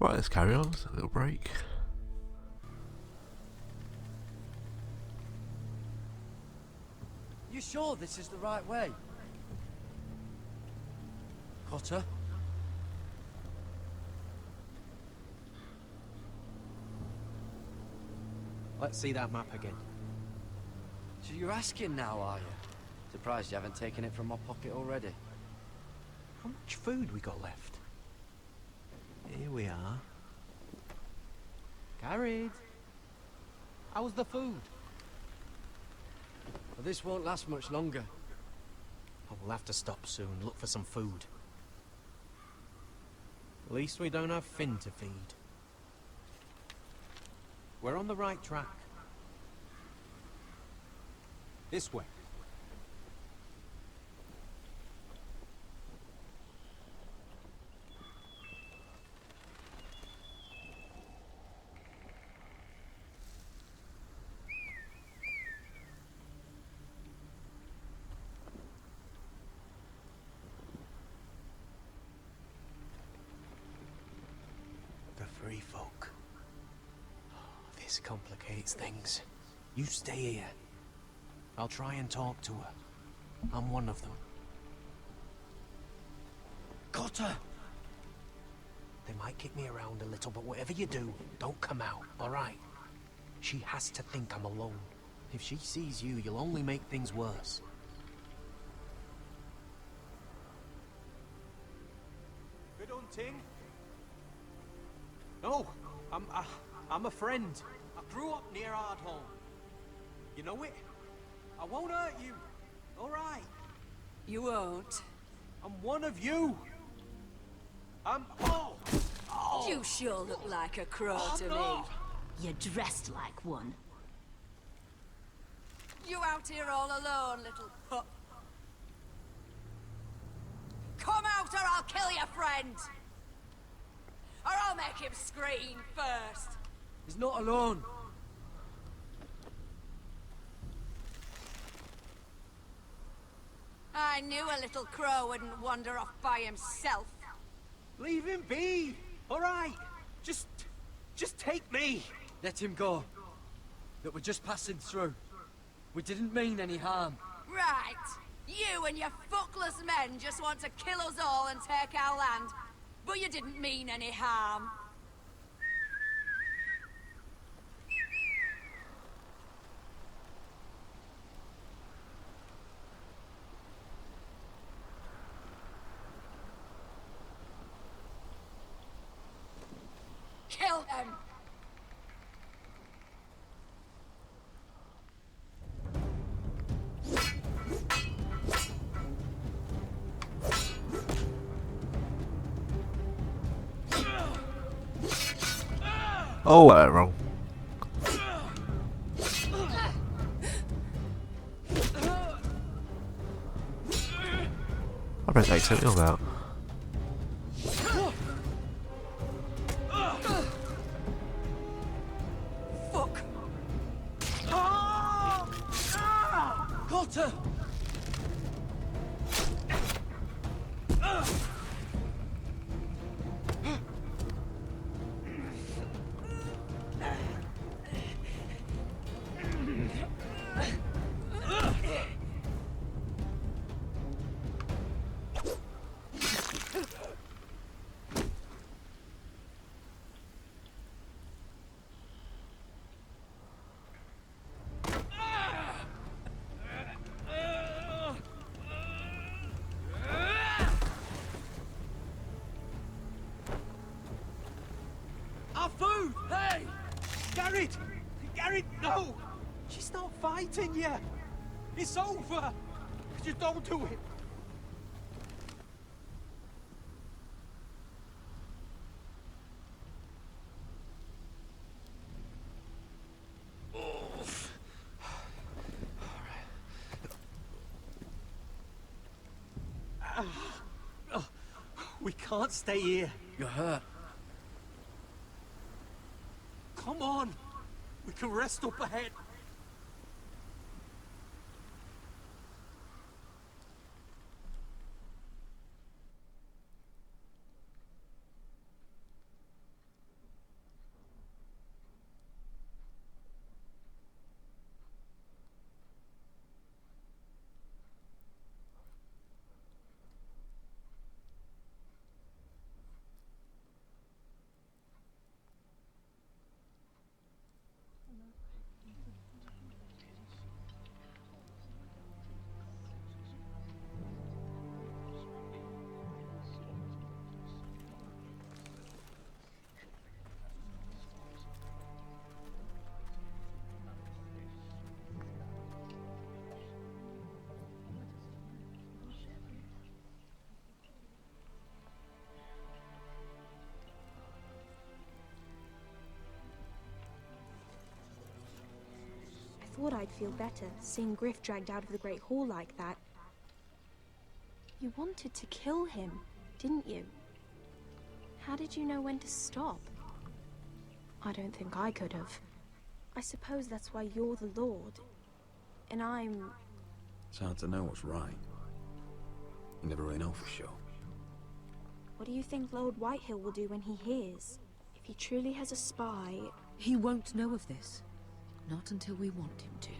Right, let's carry on. Let's have a little break. You sure this is the right way? Potter? Let's see that map again. So you're asking now, are you? Surprised you haven't taken it from my pocket already. How much food we got left? Here we are. Gared. How's the food? Well, this won't last much longer. Oh, we'll have to stop soon, look for some food. At least we don't have Finn to feed. We're on the right track. This way. The free folk. This complicates things. You stay here. I'll try and talk to her. I'm one of them. Cotter! They might kick me around a little, but whatever you do, don't come out, alright? She has to think I'm alone. If she sees you, you'll only make things worse. Good hunting? No, I'm a friend. I grew up near Ardhorn. You know it? I won't hurt you. All right. You won't. I'm one of you. Oh! You sure look like a crow to me. You're dressed like one. You out here all alone, little pup? Come out or I'll kill your friend! Or I'll make him scream first! He's not alone. I knew a little crow wouldn't wander off by himself. Leave him be. All right. Just take me. Let him go. That we're just passing through. We didn't mean any harm. Right. You and your fuckless men just want to kill us all and take our land. But you didn't mean any harm. Kill them! Oh, I got it wrong. I pressed X, what are you on about? Fuck! Cotter! Our food! Hey! Gared! Gared, no! She's not fighting yet. It's over. Just don't do it. We can't stay here. You're hurt. Come on. We can rest up ahead. thought I'd feel better seeing Griff dragged out of the Great Hall like that. You wanted to kill him, didn't you? How did you know when to stop? I don't think I could have. I suppose that's why you're the Lord, and I'm... It's hard to know what's right. You never really know for sure. What do you think Lord Whitehill will do when he hears? If he truly has a spy... He won't know of this. Not until we want him to.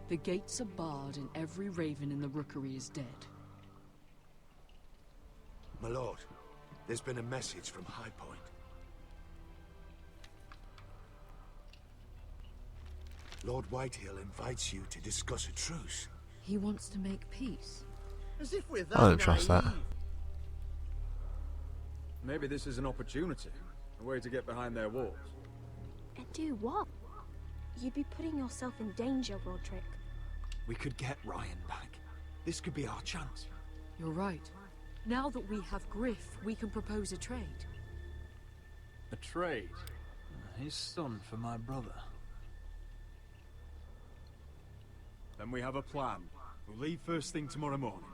The gates are barred and every raven in the rookery is dead. My lord, there's been a message from Highpoint. Lord Whitehill invites you to discuss a truce. He wants to make peace. As if we're that I don't trust that. Maybe this is an opportunity. A way to get behind their walls. And do what? You'd be putting yourself in danger, Roderick. We could get Ryan back. This could be our chance. You're right. Now that we have Griff, we can propose a trade. A trade? His son for my brother. Then we have a plan. We'll leave first thing tomorrow morning.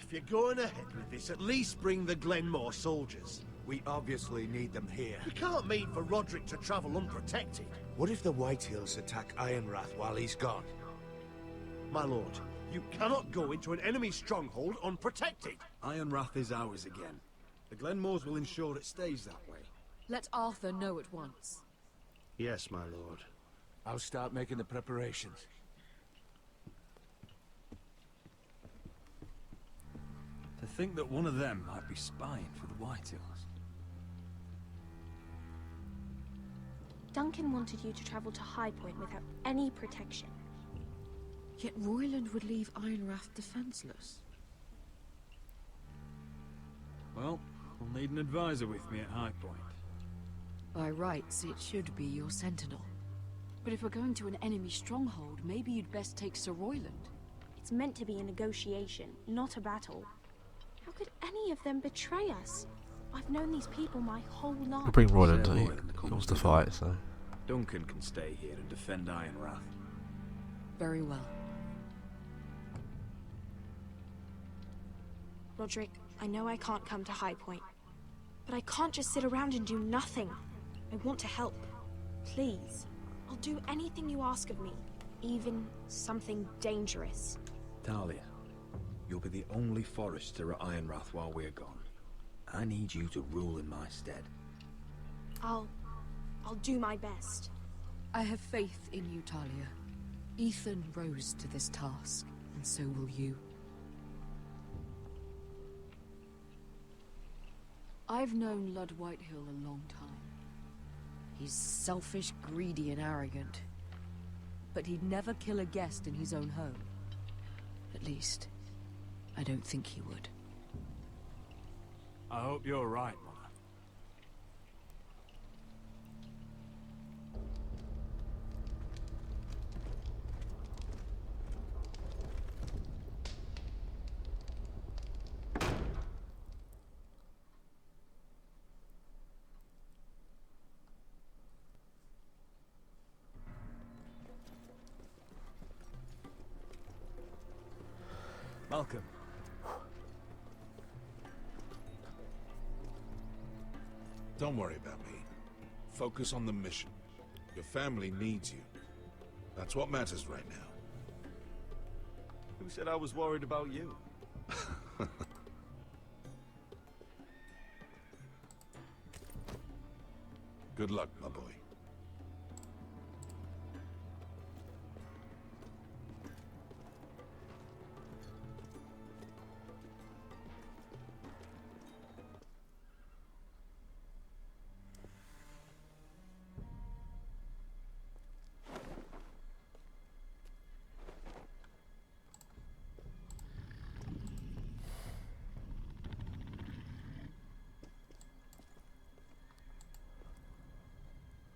If you're going ahead with this, at least bring the Glenmore soldiers. We obviously need them here. You can't mean for Roderick to travel unprotected. What if the Whitehills attack Ironrath while he's gone? My lord, you cannot go into an enemy stronghold unprotected. Ironrath is ours again. The Glenmores will ensure it stays that way. Let Arthur know at once. Yes, my lord. I'll start making the preparations. To think that one of them might be spying for the Whitehills. Duncan wanted you to travel to Highpoint without any protection. Yet Royland would leave Ironrath defenseless. Well, we'll need an advisor with me at Highpoint. By rights, it should be your sentinel. But if we're going to an enemy stronghold, maybe you'd best take Sir Royland. It's meant to be a negotiation, not a battle. How could any of them betray us? I've known these people my whole life. You bring Royland, he wants to fight, so... Duncan can stay here and defend Ironrath. Very well. Roderick, I know I can't come to Highpoint, but I can't just sit around and do nothing. I want to help. Please. I'll do anything you ask of me, even something dangerous. Talia, you'll be the only Forrester at Ironrath while we're gone. I need you to rule in my stead. I'll do my best. I have faith in you, Talia. Ethan rose to this task, and so will you. I've known Lord Whitehill a long time. He's selfish, greedy, and arrogant. But he'd never kill a guest in his own home. At least, I don't think he would. I hope you're right, Mother. Malcolm. Don't worry about me. Focus on the mission. Your family needs you. That's what matters right now. Who said I was worried about you? Good luck, my boy.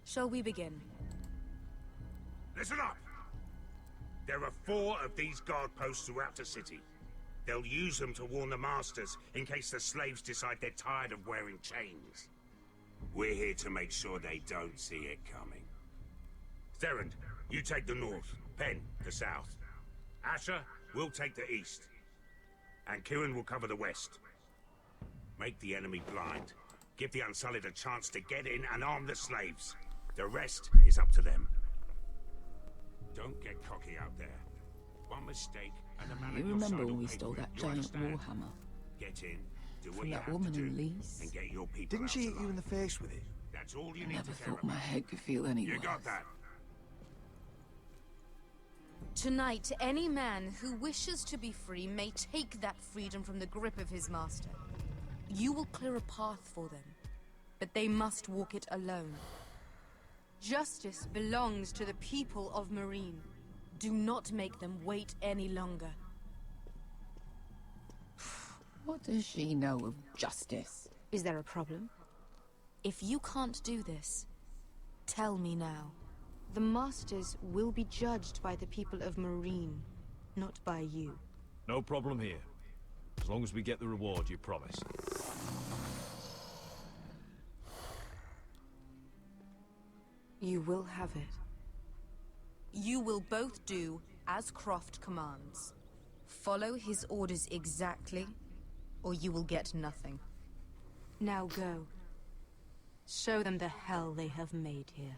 Shall we begin? Listen up! There are 4 of these guard posts throughout the city. They'll use them to warn the masters in case the slaves decide they're tired of wearing chains. We're here to make sure they don't see it coming. Therend, you take the north. Penn, the south. Asher, we'll take the east. And Kieran will cover the west. Make the enemy blind. Give the Unsullied a chance to get in and arm the slaves. The rest is up to them. Don't get cocky out there. One mistake and the man You on your remember side when will we pay stole for it. that You giant understand? warhammer? Get in, do what From you that have woman to do, in Lee's? and get your people Didn't out she hit alive. you in the face with it? That's all you I need never to care thought my about. head could feel any You worse. got that? Tonight, any man who wishes to be free may take that freedom from the grip of his master. You will clear a path for them, but they must walk it alone. Justice belongs to the people of Meereen. Do not make them wait any longer. What does she know of justice? Is there a problem? If you can't do this, tell me now. The Masters will be judged by the people of Meereen, not by you. No problem here. As long as we get the reward you promised. You will have it. You will both do as Croft commands. Follow his orders exactly, or you will get nothing. Now go. Show them the hell they have made here.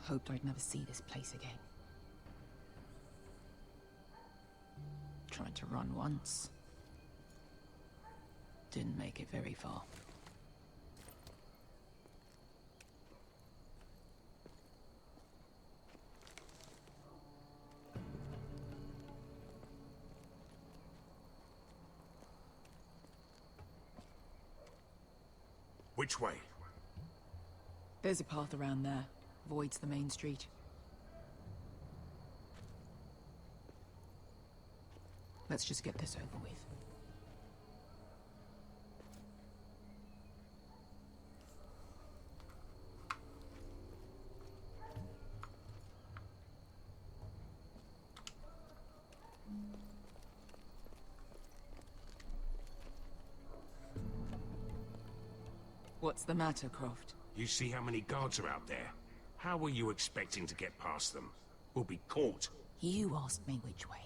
Hoped I'd never see this place again. Tried to run once. Didn't make it very far. Which way? There's a path around there. Avoids the main street. Let's just get this over with. What's the matter, Croft? You see how many guards are out there? How were you expecting to get past them? We'll be caught. You asked me which way.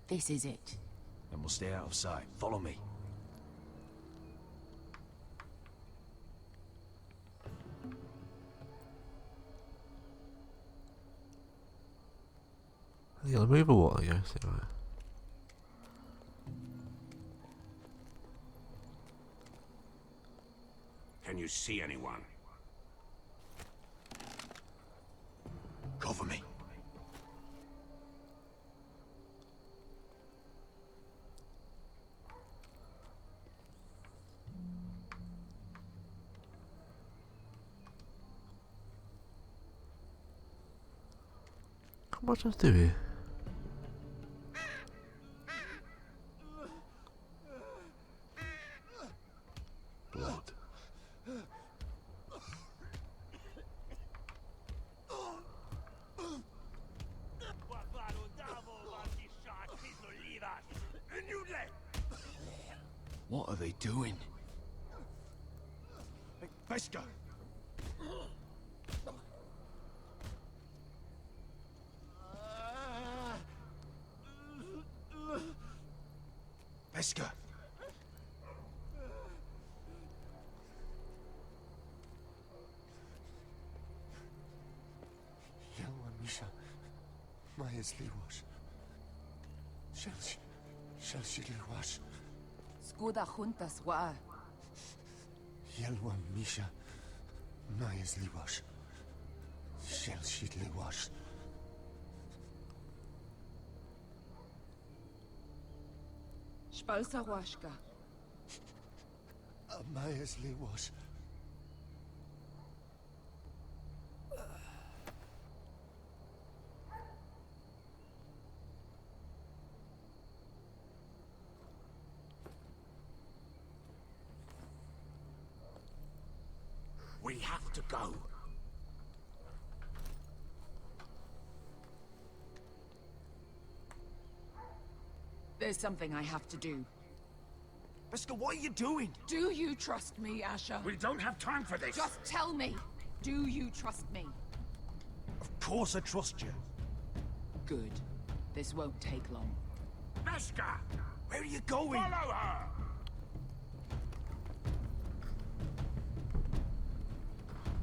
This is it. Then we'll stay out of sight. Follow me. Are you gonna move or what? Yeah, see right. Can you see anyone? Cover me. What does do here? Blood. What are they doing? Veska! Veska! Yelwa Misha, Maya's Liwash. Shall she Liwash? Skuda juntas wa. Yelwa Misha, Maya's Liwash. Shall she Liwash? Shpalsawashka. Amayasley was. We have to go. There's something I have to do. Beskha, what are you doing? Do you trust me, Asher? We don't have time for this. Just tell me. Do you trust me? Of course I trust you. Good. This won't take long. Beskha! Where are you going? Follow her!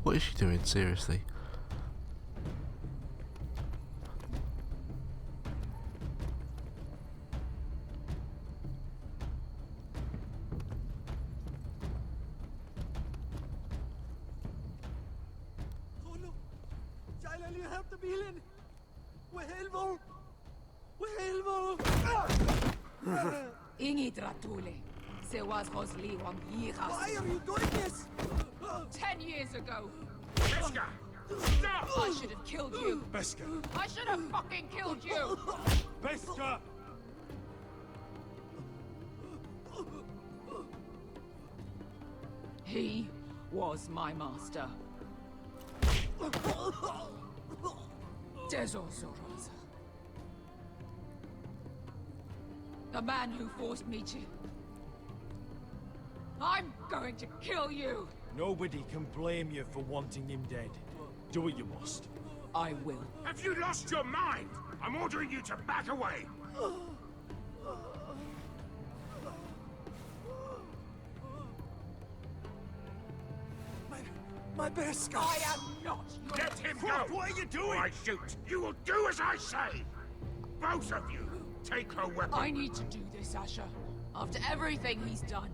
What is she doing, seriously? You have to be in. Ingi Dratule. Sewas Rosli Wang Yiras. Why are you doing this? 10 years ago. Beskha! Stop! I should have killed you. Beskha! I should have fucking killed you. Beskha! He was my master. Dezozorosa. The man who forced me to... I'm going to kill you! Nobody can blame you for wanting him dead. Do what you must. I will. Have you lost your mind? I'm ordering you to back away! My Beskha! I am not your... Let him go! What are you doing? Or I shoot! You will do as I say! Both of you! Take her weapon! I need to do this, Asher. After everything he's done.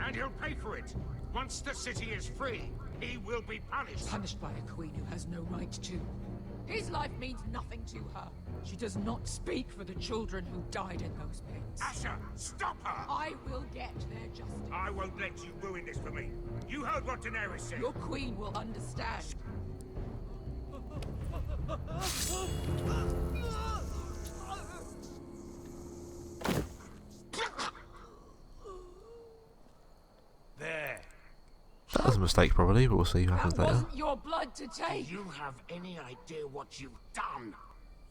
And he'll pay for it! Once the city is free, he will be punished! Punished by a queen who has no right to. His life means nothing to her. She does not speak for the children who died in those pits. Asher, stop her! I will get their justice. I won't let you ruin this for me. You heard what Daenerys said. Your queen will understand. There. That was a mistake, probably, but we'll see what happens That later. wasn't your blood to take. Do you have any idea what you've done?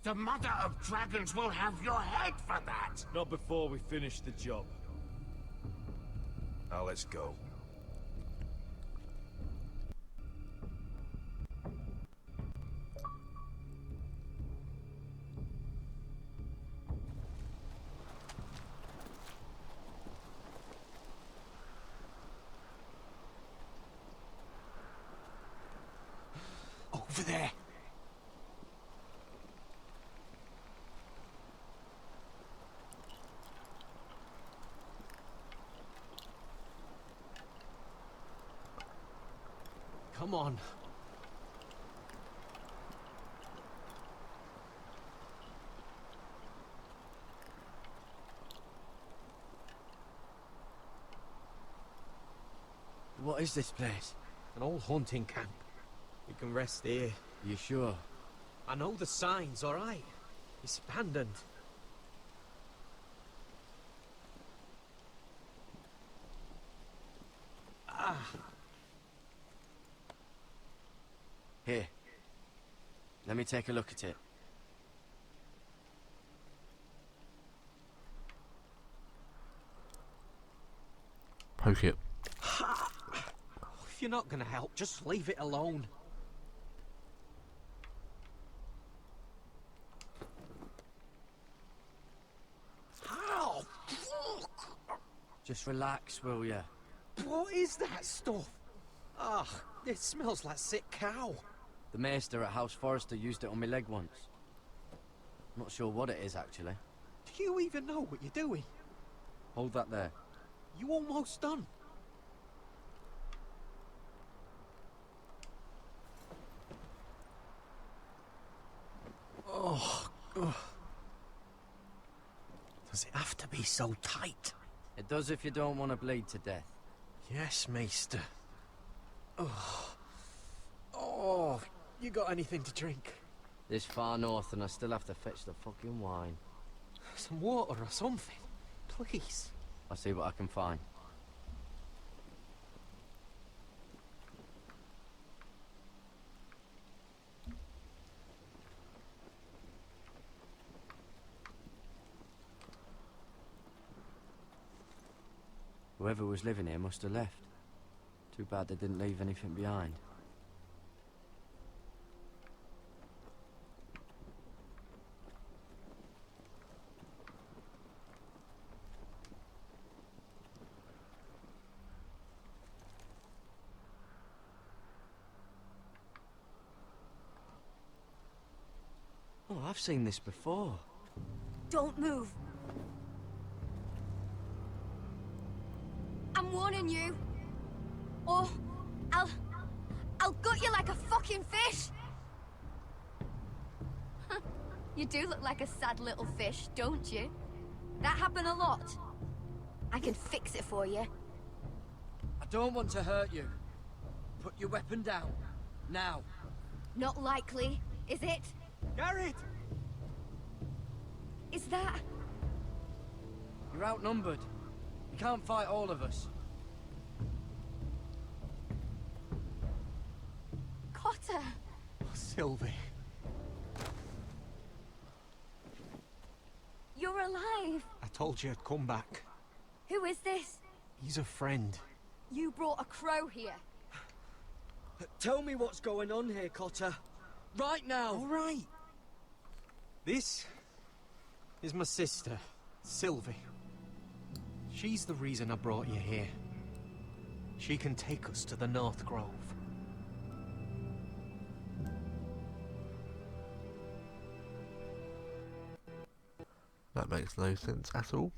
The Mother of Dragons will have your head for that! Not before we finish the job. Now let's go. Over there. Come on. What is this place? An old hunting camp. You can rest here. You sure? I know the signs, alright? It's abandoned. Here. Let me take a look at it. Poke it. If you're not gonna help, just leave it alone. Ow! Just relax, will ya? What is that stuff? Ah, it smells like sick cow. The maester at House Forrester used it on my leg once. Not sure what it is, actually. Do you even know what you're doing? Hold that there. You almost done. Oh, Does it have to be so tight? It does if you don't want to bleed to death. Yes, Maester. Oh, you got anything to drink? This far north and I still have to fetch the fucking wine. Some water or something, please. I'll see what I can find. Whoever was living here must have left. Too bad they didn't leave anything behind. Oh, I've seen this before. Don't move. I'm warning you. Or I'll gut you like a fucking fish. You do look like a sad little fish, don't you? That happen a lot. I can fix it for you. I don't want to hurt you. Put your weapon down. Now. Not likely, is it? Gared! Is that... You're outnumbered. You can't fight all of us. Cotter! Sylvie. You're alive! I told you I'd come back. Who is this? He's a friend. You brought a crow here. Tell me what's going on here, Cotter. Right now! All right. This is my sister, Sylvie. She's the reason I brought you here. She can take us to the North Grove. That makes no sense at all.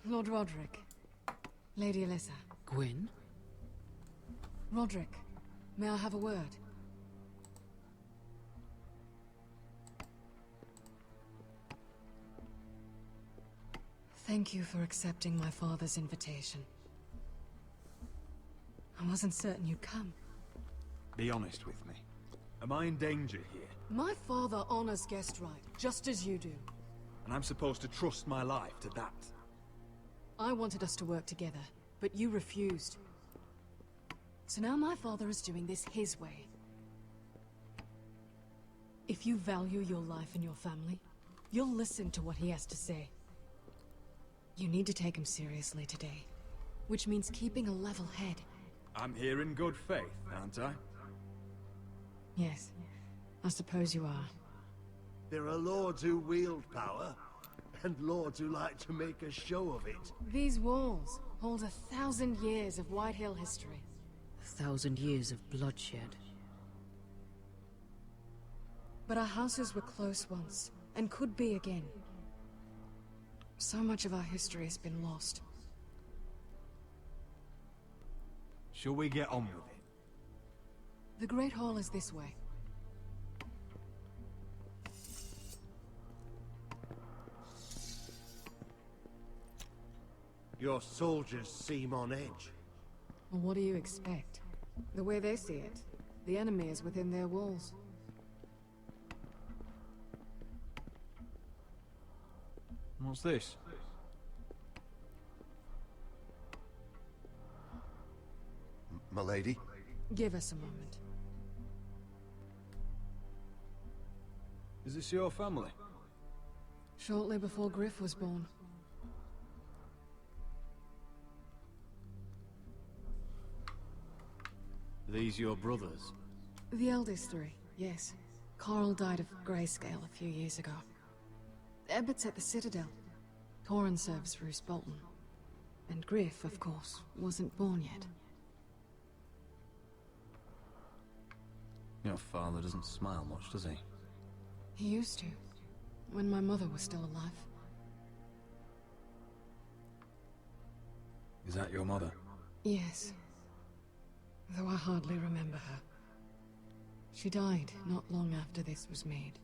Lord Roderick. Lady Alyssa. Gwyn? Roderick, may I have a word? Thank you for accepting my father's invitation. I wasn't certain you'd come. Be honest with me. Am I in danger here? My father honors guest right, just as you do. And I'm supposed to trust my life to that? I wanted us to work together, but you refused. So now my father is doing this his way. If you value your life and your family, you'll listen to what he has to say. You need to take him seriously today, which means keeping a level head. I'm here in good faith, aren't I? Yes, I suppose you are. There are lords who wield power, and lords who like to make a show of it. These walls hold 1,000 years of Whitehill history. 1,000 years of bloodshed. But our houses were close once, and could be again. So much of our history has been lost. Shall we get on with it? The Great Hall is this way. Your soldiers seem on edge. Well, what do you expect? The way they see it, the enemy is within their walls. What's this? Milady? Give us a moment. Is this your family? Shortly before Griff was born. These your brothers? The eldest three, yes. Carl died of grayscale a few years ago. Ebbert's at the Citadel. Torrhen serves Roose Bolton. And Griff, of course, wasn't born yet. Your father doesn't smile much, does he? He used to, when my mother was still alive. Is that your mother? Yes. Though I hardly remember her. She died not long after this was made.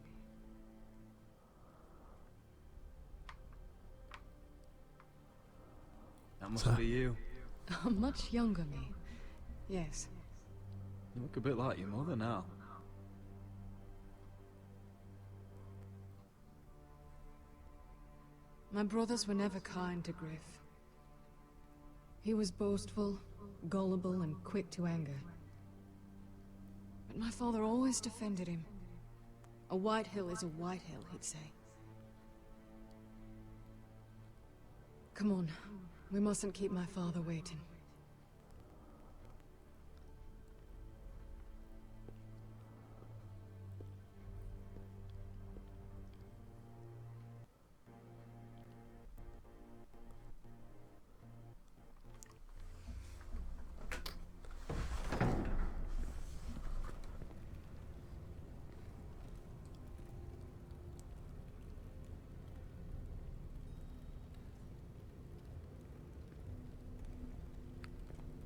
That must be you. A much younger me. Yes. You look a bit like your mother now. My brothers were never kind to Griff. He was boastful, gullible, and quick to anger. But my father always defended him. A White Hill is a White Hill, he'd say. Come on. We mustn't keep my father waiting.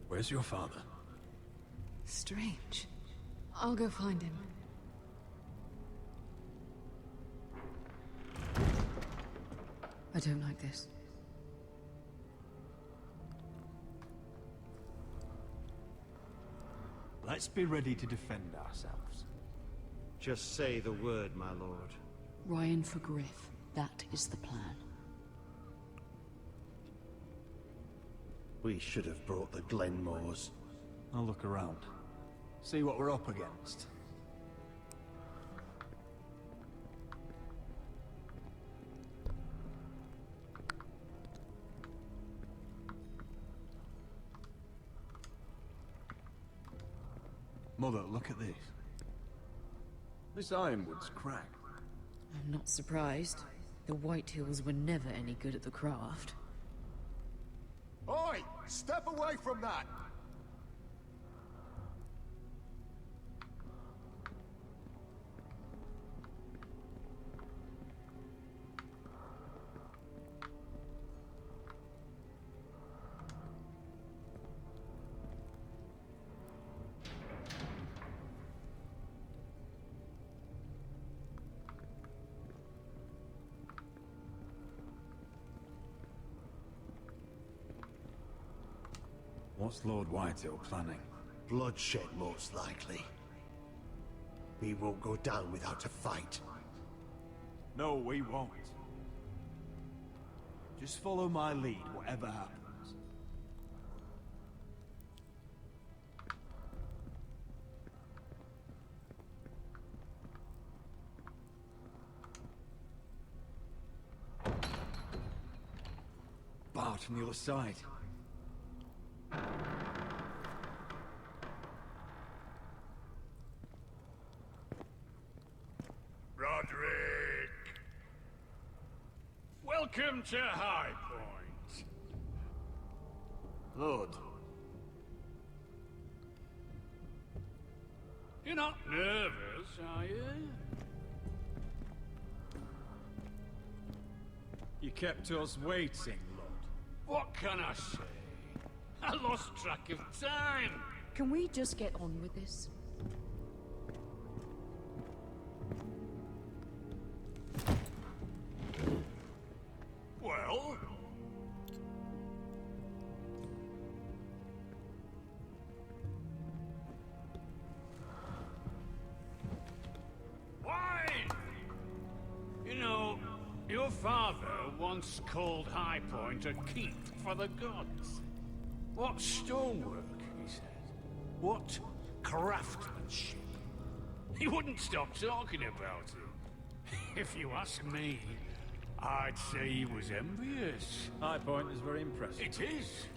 Where's your father? Strange. I'll go find him. I don't like this. Let's be ready to defend ourselves. Just say the word, my lord. Ryan for Griff. That is the plan. We should have brought the Glenmores. I'll look around. See what we're up against. Mother, look at this. This ironwood's cracked. I'm not surprised. The White Hills were never any good at the craft. Oi! Step away from that! What's Lord Whitehill planning? Bloodshed, most likely. We won't go down without a fight. No, we won't. Just follow my lead, whatever happens. Barred from the other side. Welcome to Highpoint. Lord. You're not nervous, are you? You kept us waiting, Lord. What can I say? I lost track of time. Can we just get on with this? Well? Why? You know, your father once called Highpoint a keep for the gods. What stonework, he said. What craftsmanship. He wouldn't stop talking about it. If you ask me, I'd say he was envious. Highpoint is very impressive. It is.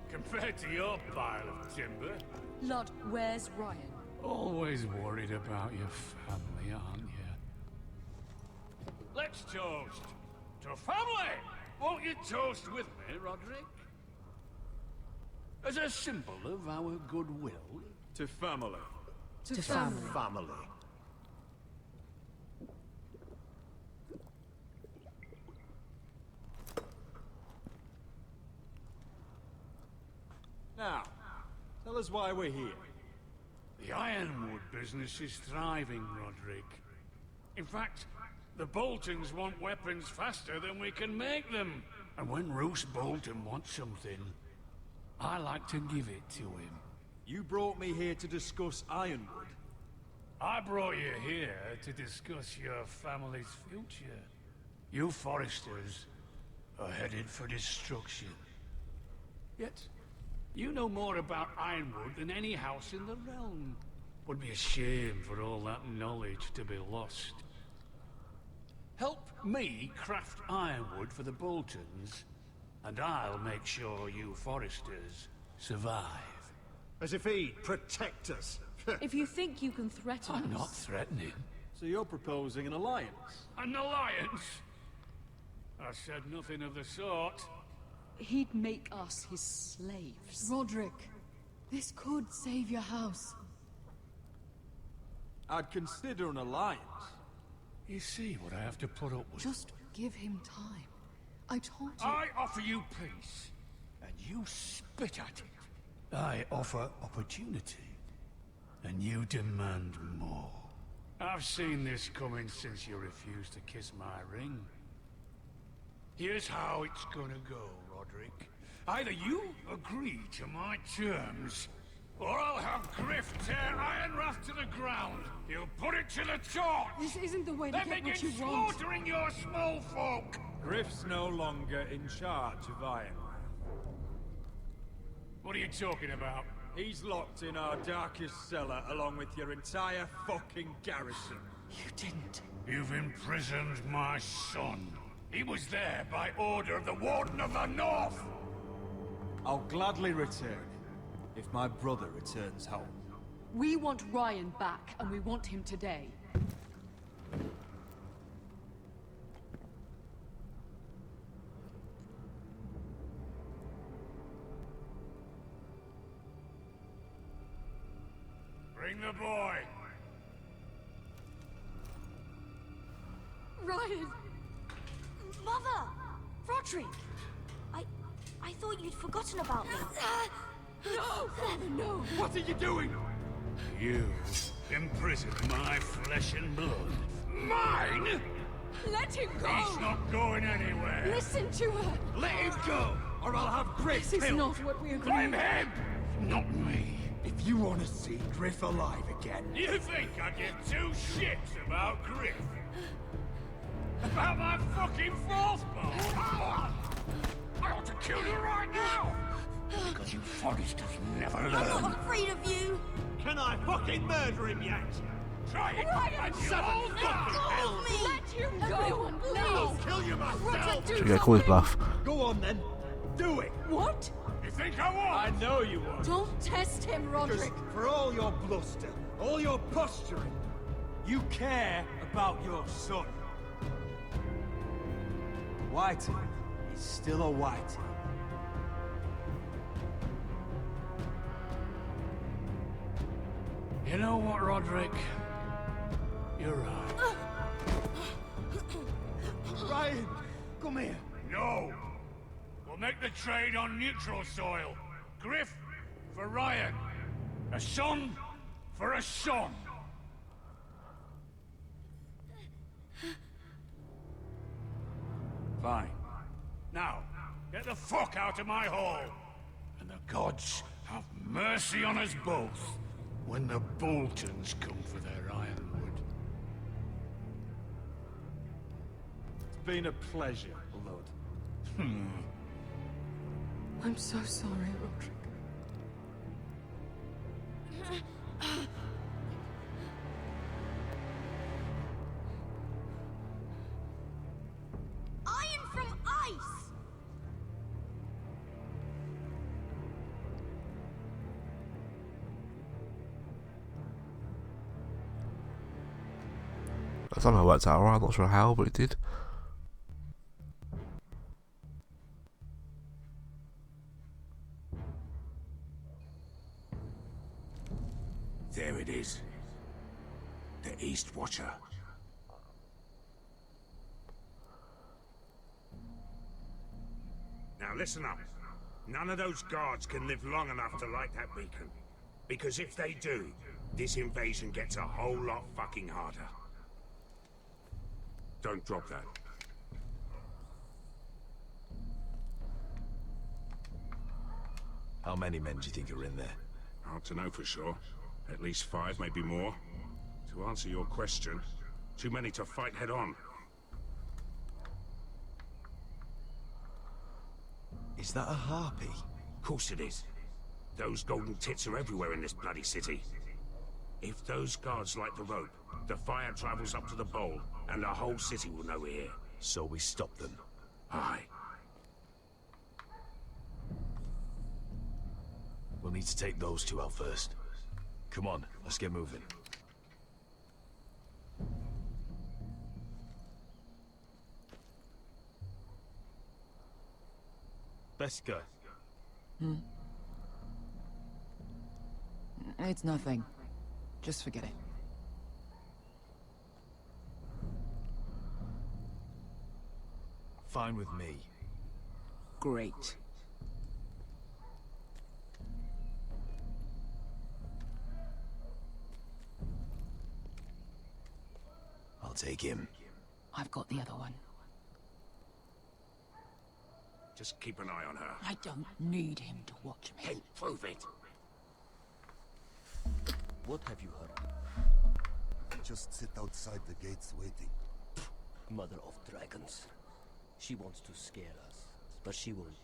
Compared to your pile of timber. Lord, where's Ryan? Always worried about your family, aren't you? Let's toast to family! Won't you toast with me, Roderick? As a symbol of our goodwill. To family. To family. Family. Now, tell us why we're here. The Ironwood business is thriving, Roderick. In fact, the Boltons want weapons faster than we can make them. And when Roose Bolton wants something, I like to give it to him. You brought me here to discuss Ironwood. I brought you here to discuss your family's future. You Forresters are headed for destruction. Yet, you know more about Ironwood than any house in the realm. Would be a shame for all that knowledge to be lost. Help me craft Ironwood for the Boltons, and I'll make sure you Forresters survive. As if he'd protect us. If you think you can threaten I'm us... not threatening. So you're proposing an alliance? An alliance? I said nothing of the sort. He'd make us his slaves. Roderick, this could save your house. I'd consider an alliance. You see what I have to put up with? Just give him time. I told you... I offer you peace, and you spit at it. I offer opportunity, and you demand more. I've seen this coming since you refused to kiss my ring. Here's how it's gonna go, Roderick. Either you agree to my terms, or I'll have Griff tear Ironrath to the ground. He'll put it to the torch. This isn't the way to Then get what begin you want. slaughtering your small folk. Griff's no longer in charge of Ironrath. What are you talking about? He's locked in our darkest cellar along with your entire fucking garrison. You didn't. You've imprisoned my son. He was there by order of the Warden of the North. I'll gladly return if my brother returns home. We want Ryan back, and we want him today. Bring the boy. Ryan! Mother! Roderick! I thought you'd forgotten about me. No! Father, no! What are you doing? You imprisoned my flesh and blood. Mine? Let him go! He's not going anywhere. Listen to her! Let him go, or I'll have Griff This is killed. not what we agreed. Blame him, not me. If you want to see Griff alive again... You think I give two shits about Griff? About my fucking fourth bone? I ought to kill you right now! Because you Forresters never learn. I'm not afraid of you! Can I fucking murder him yet? Try it! Ryan, and son you'll of die. me! Let him go! Everyone, I'll please! kill you myself! Should we call his bluff? Go on then. Do it. What? You think I won't? I know you won't. Don't test him, Because Roderick! for all your bluster, all your posturing, You care about your son. Whitey is still a Whitey. You know what, Roderick? You're right. Ryan, come here. No! We'll make the trade on neutral soil. Griff for Ryan. A son for a son. Fine. Now, get the fuck out of my hall. And the gods have mercy on us both when the Boltons come for their ironwood. It's been a pleasure, Blood. I'm so sorry, Roderick. Iron from ice! That somehow worked out alright, I'm not sure how, but it did. There it is. The East Watcher. Now listen up. None of those guards can live long enough to light that beacon. Because if they do, this invasion gets a whole lot fucking harder. Don't drop that. How many men do you think are in there? Hard to know for sure. At least 5, maybe more. To answer your question, too many to fight head on. Is that a harpy? Of course it is. Those golden tits are everywhere in this bloody city. If those guards light the rope, the fire travels up to the bowl, and the whole city will know we're here. So we stop them? Aye. We'll need to take those 2 out first. Come on, let's get moving. Beska. It's nothing. Just forget it. Fine with me. Great. I'll take him. I've got the other one. Just keep an eye on her. I don't need him to watch me. Then prove it. What have you heard? Just sit outside the gates waiting. Mother of dragons. She wants to scare us, but she won't.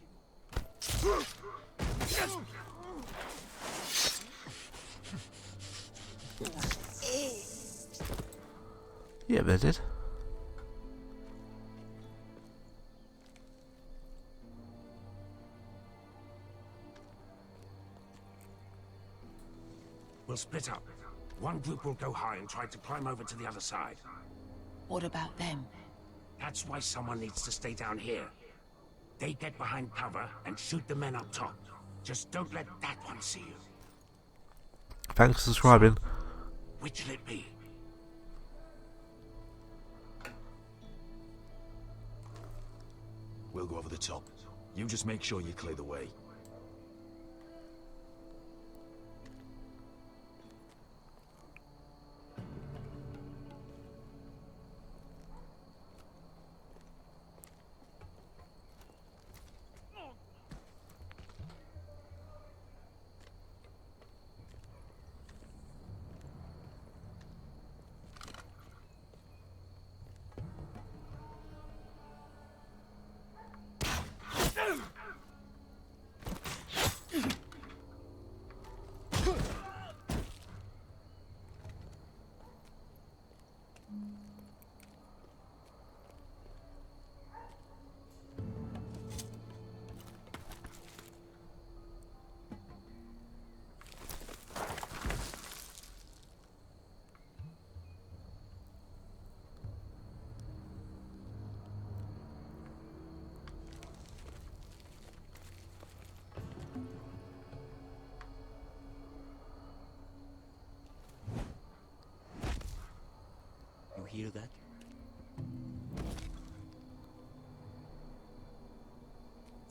Yeah, they did. We'll split up. One group will go high and try to climb over to the other side. What about them? That's why someone needs to stay down here. They get behind cover and shoot the men up top. Just don't let that one see you. Thanks for subscribing. Which'll it be? We'll go over the top. You just make sure you clear the way. You hear that?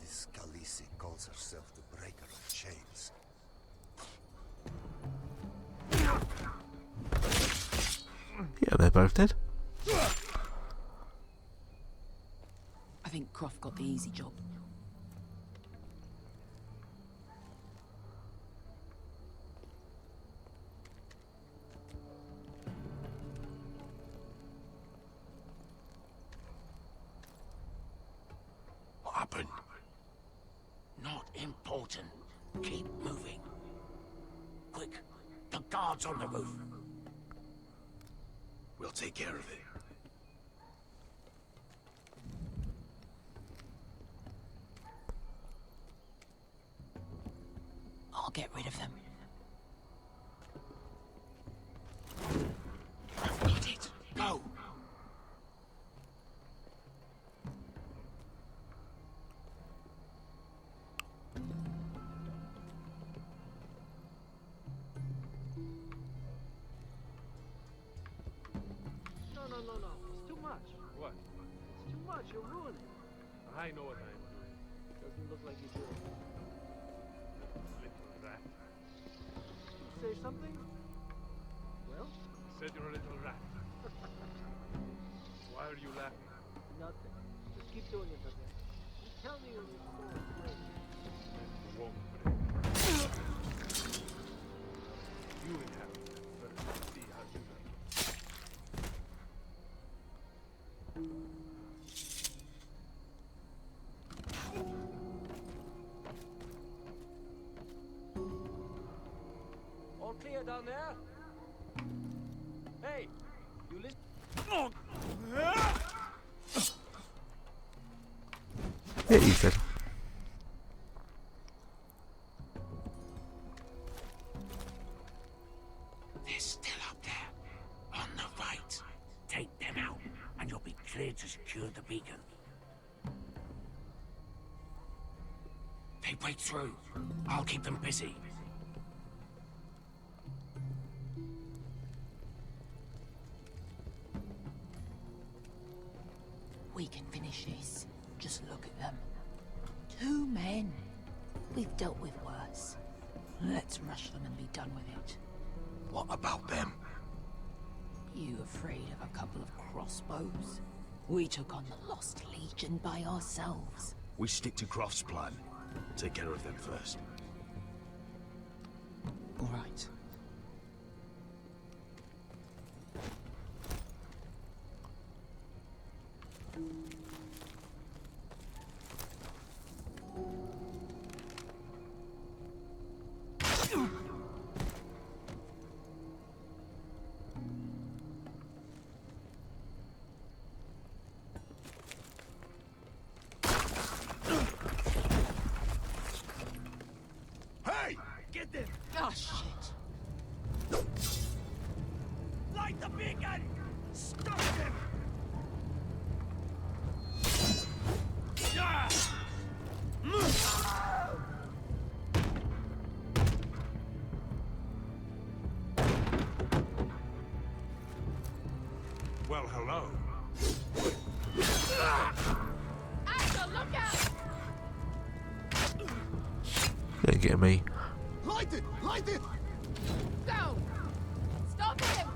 This Khaleesi calls herself the Breaker of Chains. Yeah, they both did. I think Croft got the easy job. What happened? Not important. Keep moving. Quick, the guards on the roof. We'll take care of it. I'll get rid of them. I've got it. Go. much, you'll ruin it. I know what I'm doing. Doesn't look like you do. Little rat. Say something? Well? Said you're a little rat. Why are you laughing? Nothing. Just keep doing it, okay? You tell me when you're so afraid. You won't break. You inhabit first. See how you like. All clear down there? Hey, you listen? Yeah, you said. They're still up there. On the right. Take them out, and you'll be cleared to secure the beacon. They break through. I'll keep them busy. We can finish this. Just look at them. 2 men. We've dealt with worse. Let's rush them and be done with it. What about them? You afraid of a couple of crossbows? We took on the Lost Legion by ourselves. We stick to Croft's plan. Take care of them first. All right. Hey! Get them! Oh, shit. Light the beacon! Stop them! Well, hello. Axel, look out! You ain't getting me. Light it! Light it! Go! Stop him!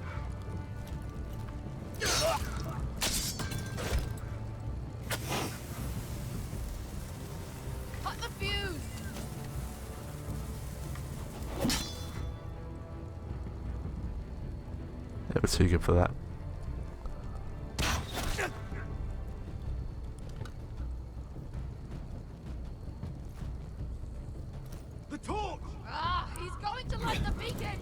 Cut the fuse! They were too good for that. The torch! Ah, he's going to light the beacon!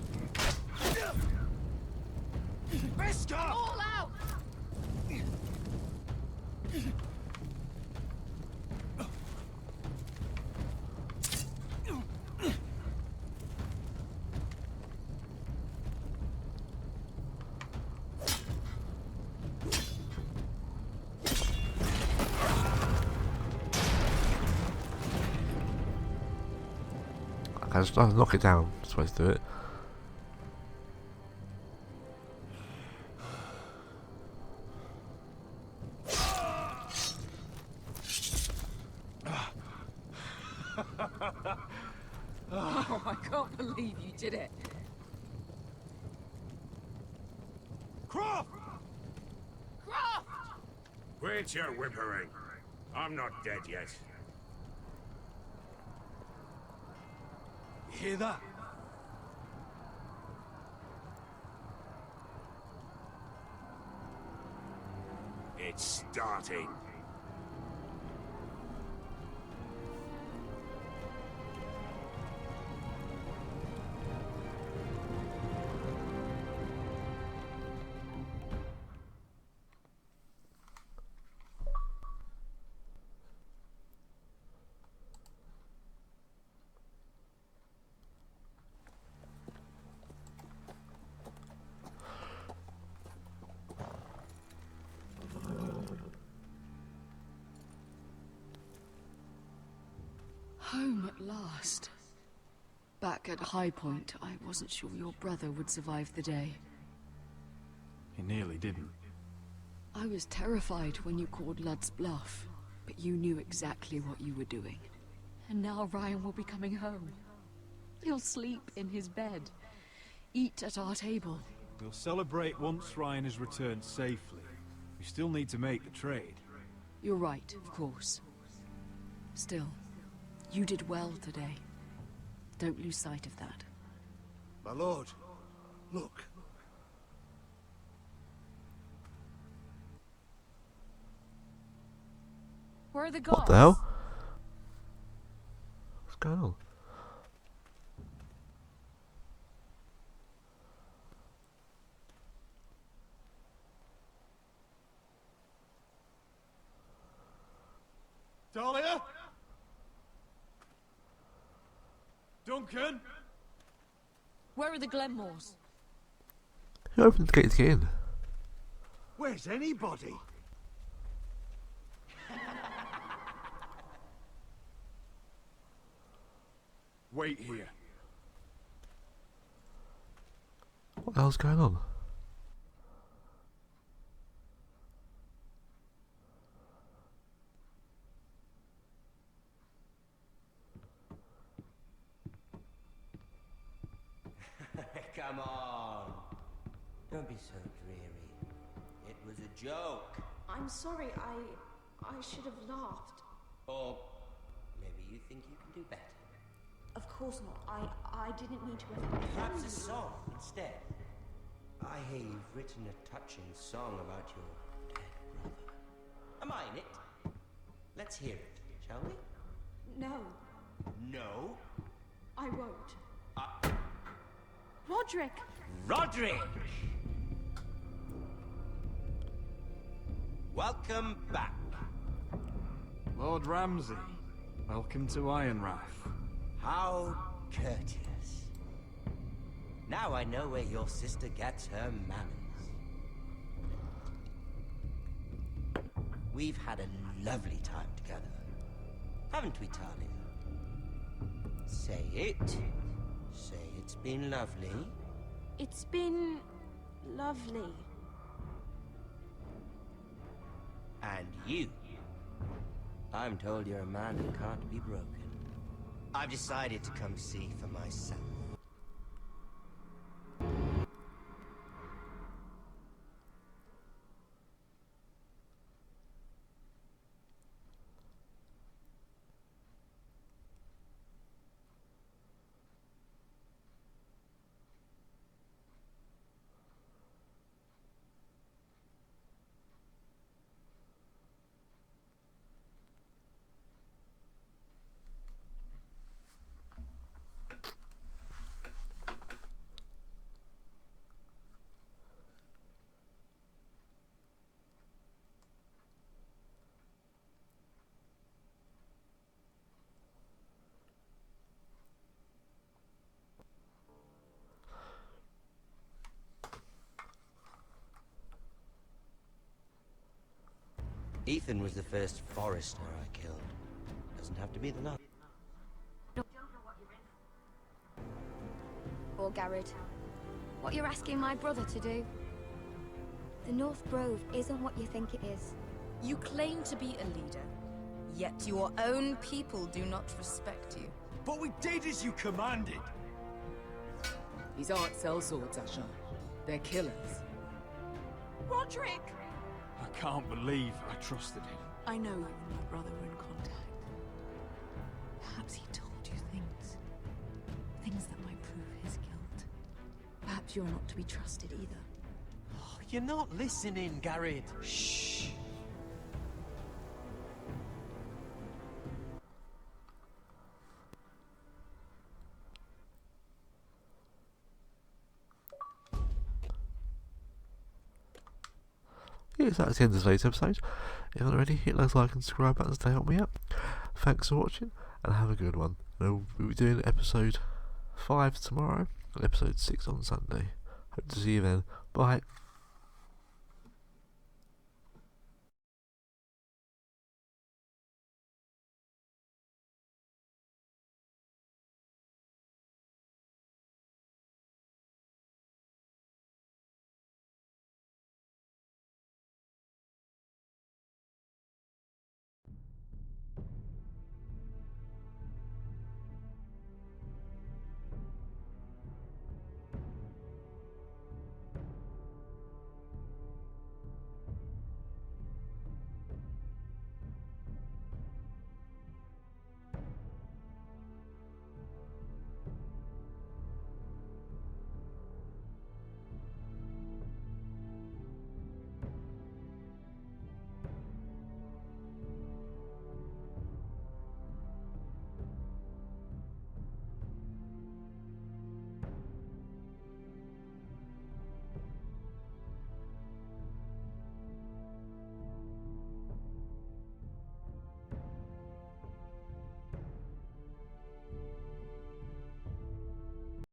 Beskar! All out! I just knock it down. That's the way to do it. Oh, I can't believe you did it. Croft! Croft! Quit your whimpering. I'm not dead yet. You hear that? It's starting. Home at last. Back at Highpoint, I wasn't sure your brother would survive the day. He nearly didn't. I was terrified when you called Lud's bluff, but you knew exactly what you were doing. And now Ryan will be coming home. He'll sleep in his bed, eat at our table. We'll celebrate once Ryan has returned safely. We still need to make the trade. You're right, of course. Still, you did well today. Don't lose sight of that. My lord, look. Where are the gods? What the hell? What's going on? Dahlia? Duncan? Where are the Glenmores? Who opened the gate to get in? Where's anybody? Wait here. What the hell's going on? Come on. Don't be so dreary. It was a joke. I'm sorry, I should have laughed. Or maybe you think you can do better. Of course not. I didn't mean to offend Perhaps you. a song instead. I hear you've written a touching song about your dead brother. Am I in it? Let's hear it, shall we? No, No? I won't. Roderick! Roderick! Welcome back. Lord Ramsey, welcome to Ironrath. How courteous. Now I know where your sister gets her manners. We've had a lovely time together. Haven't we, Talia? Say it. Say it's been lovely. It's been lovely. And you. I'm told you're a man who can't be broken. I've decided to come see for myself. Ethan was the first Forrester I killed. Doesn't have to be the last. Or Gared. What you're asking my brother to do. The North Grove isn't what you think it is. You claim to be a leader, yet your own people do not respect you. But we did as you commanded. These aren't sellswords, Asher. They're killers. Roderick! I can't believe I trusted him. I know you and my brother were in contact. Perhaps he told you things. Things that might prove his guilt. Perhaps you're not to be trusted either. Oh, you're not listening, Gared. Shh. Yes, that's the end of today's episode. If you're not already, hit those like and subscribe buttons to help me out. Thanks for watching, and have a good one. We'll be doing episode 5 tomorrow, and episode 6 on Sunday. Hope to see you then. Bye.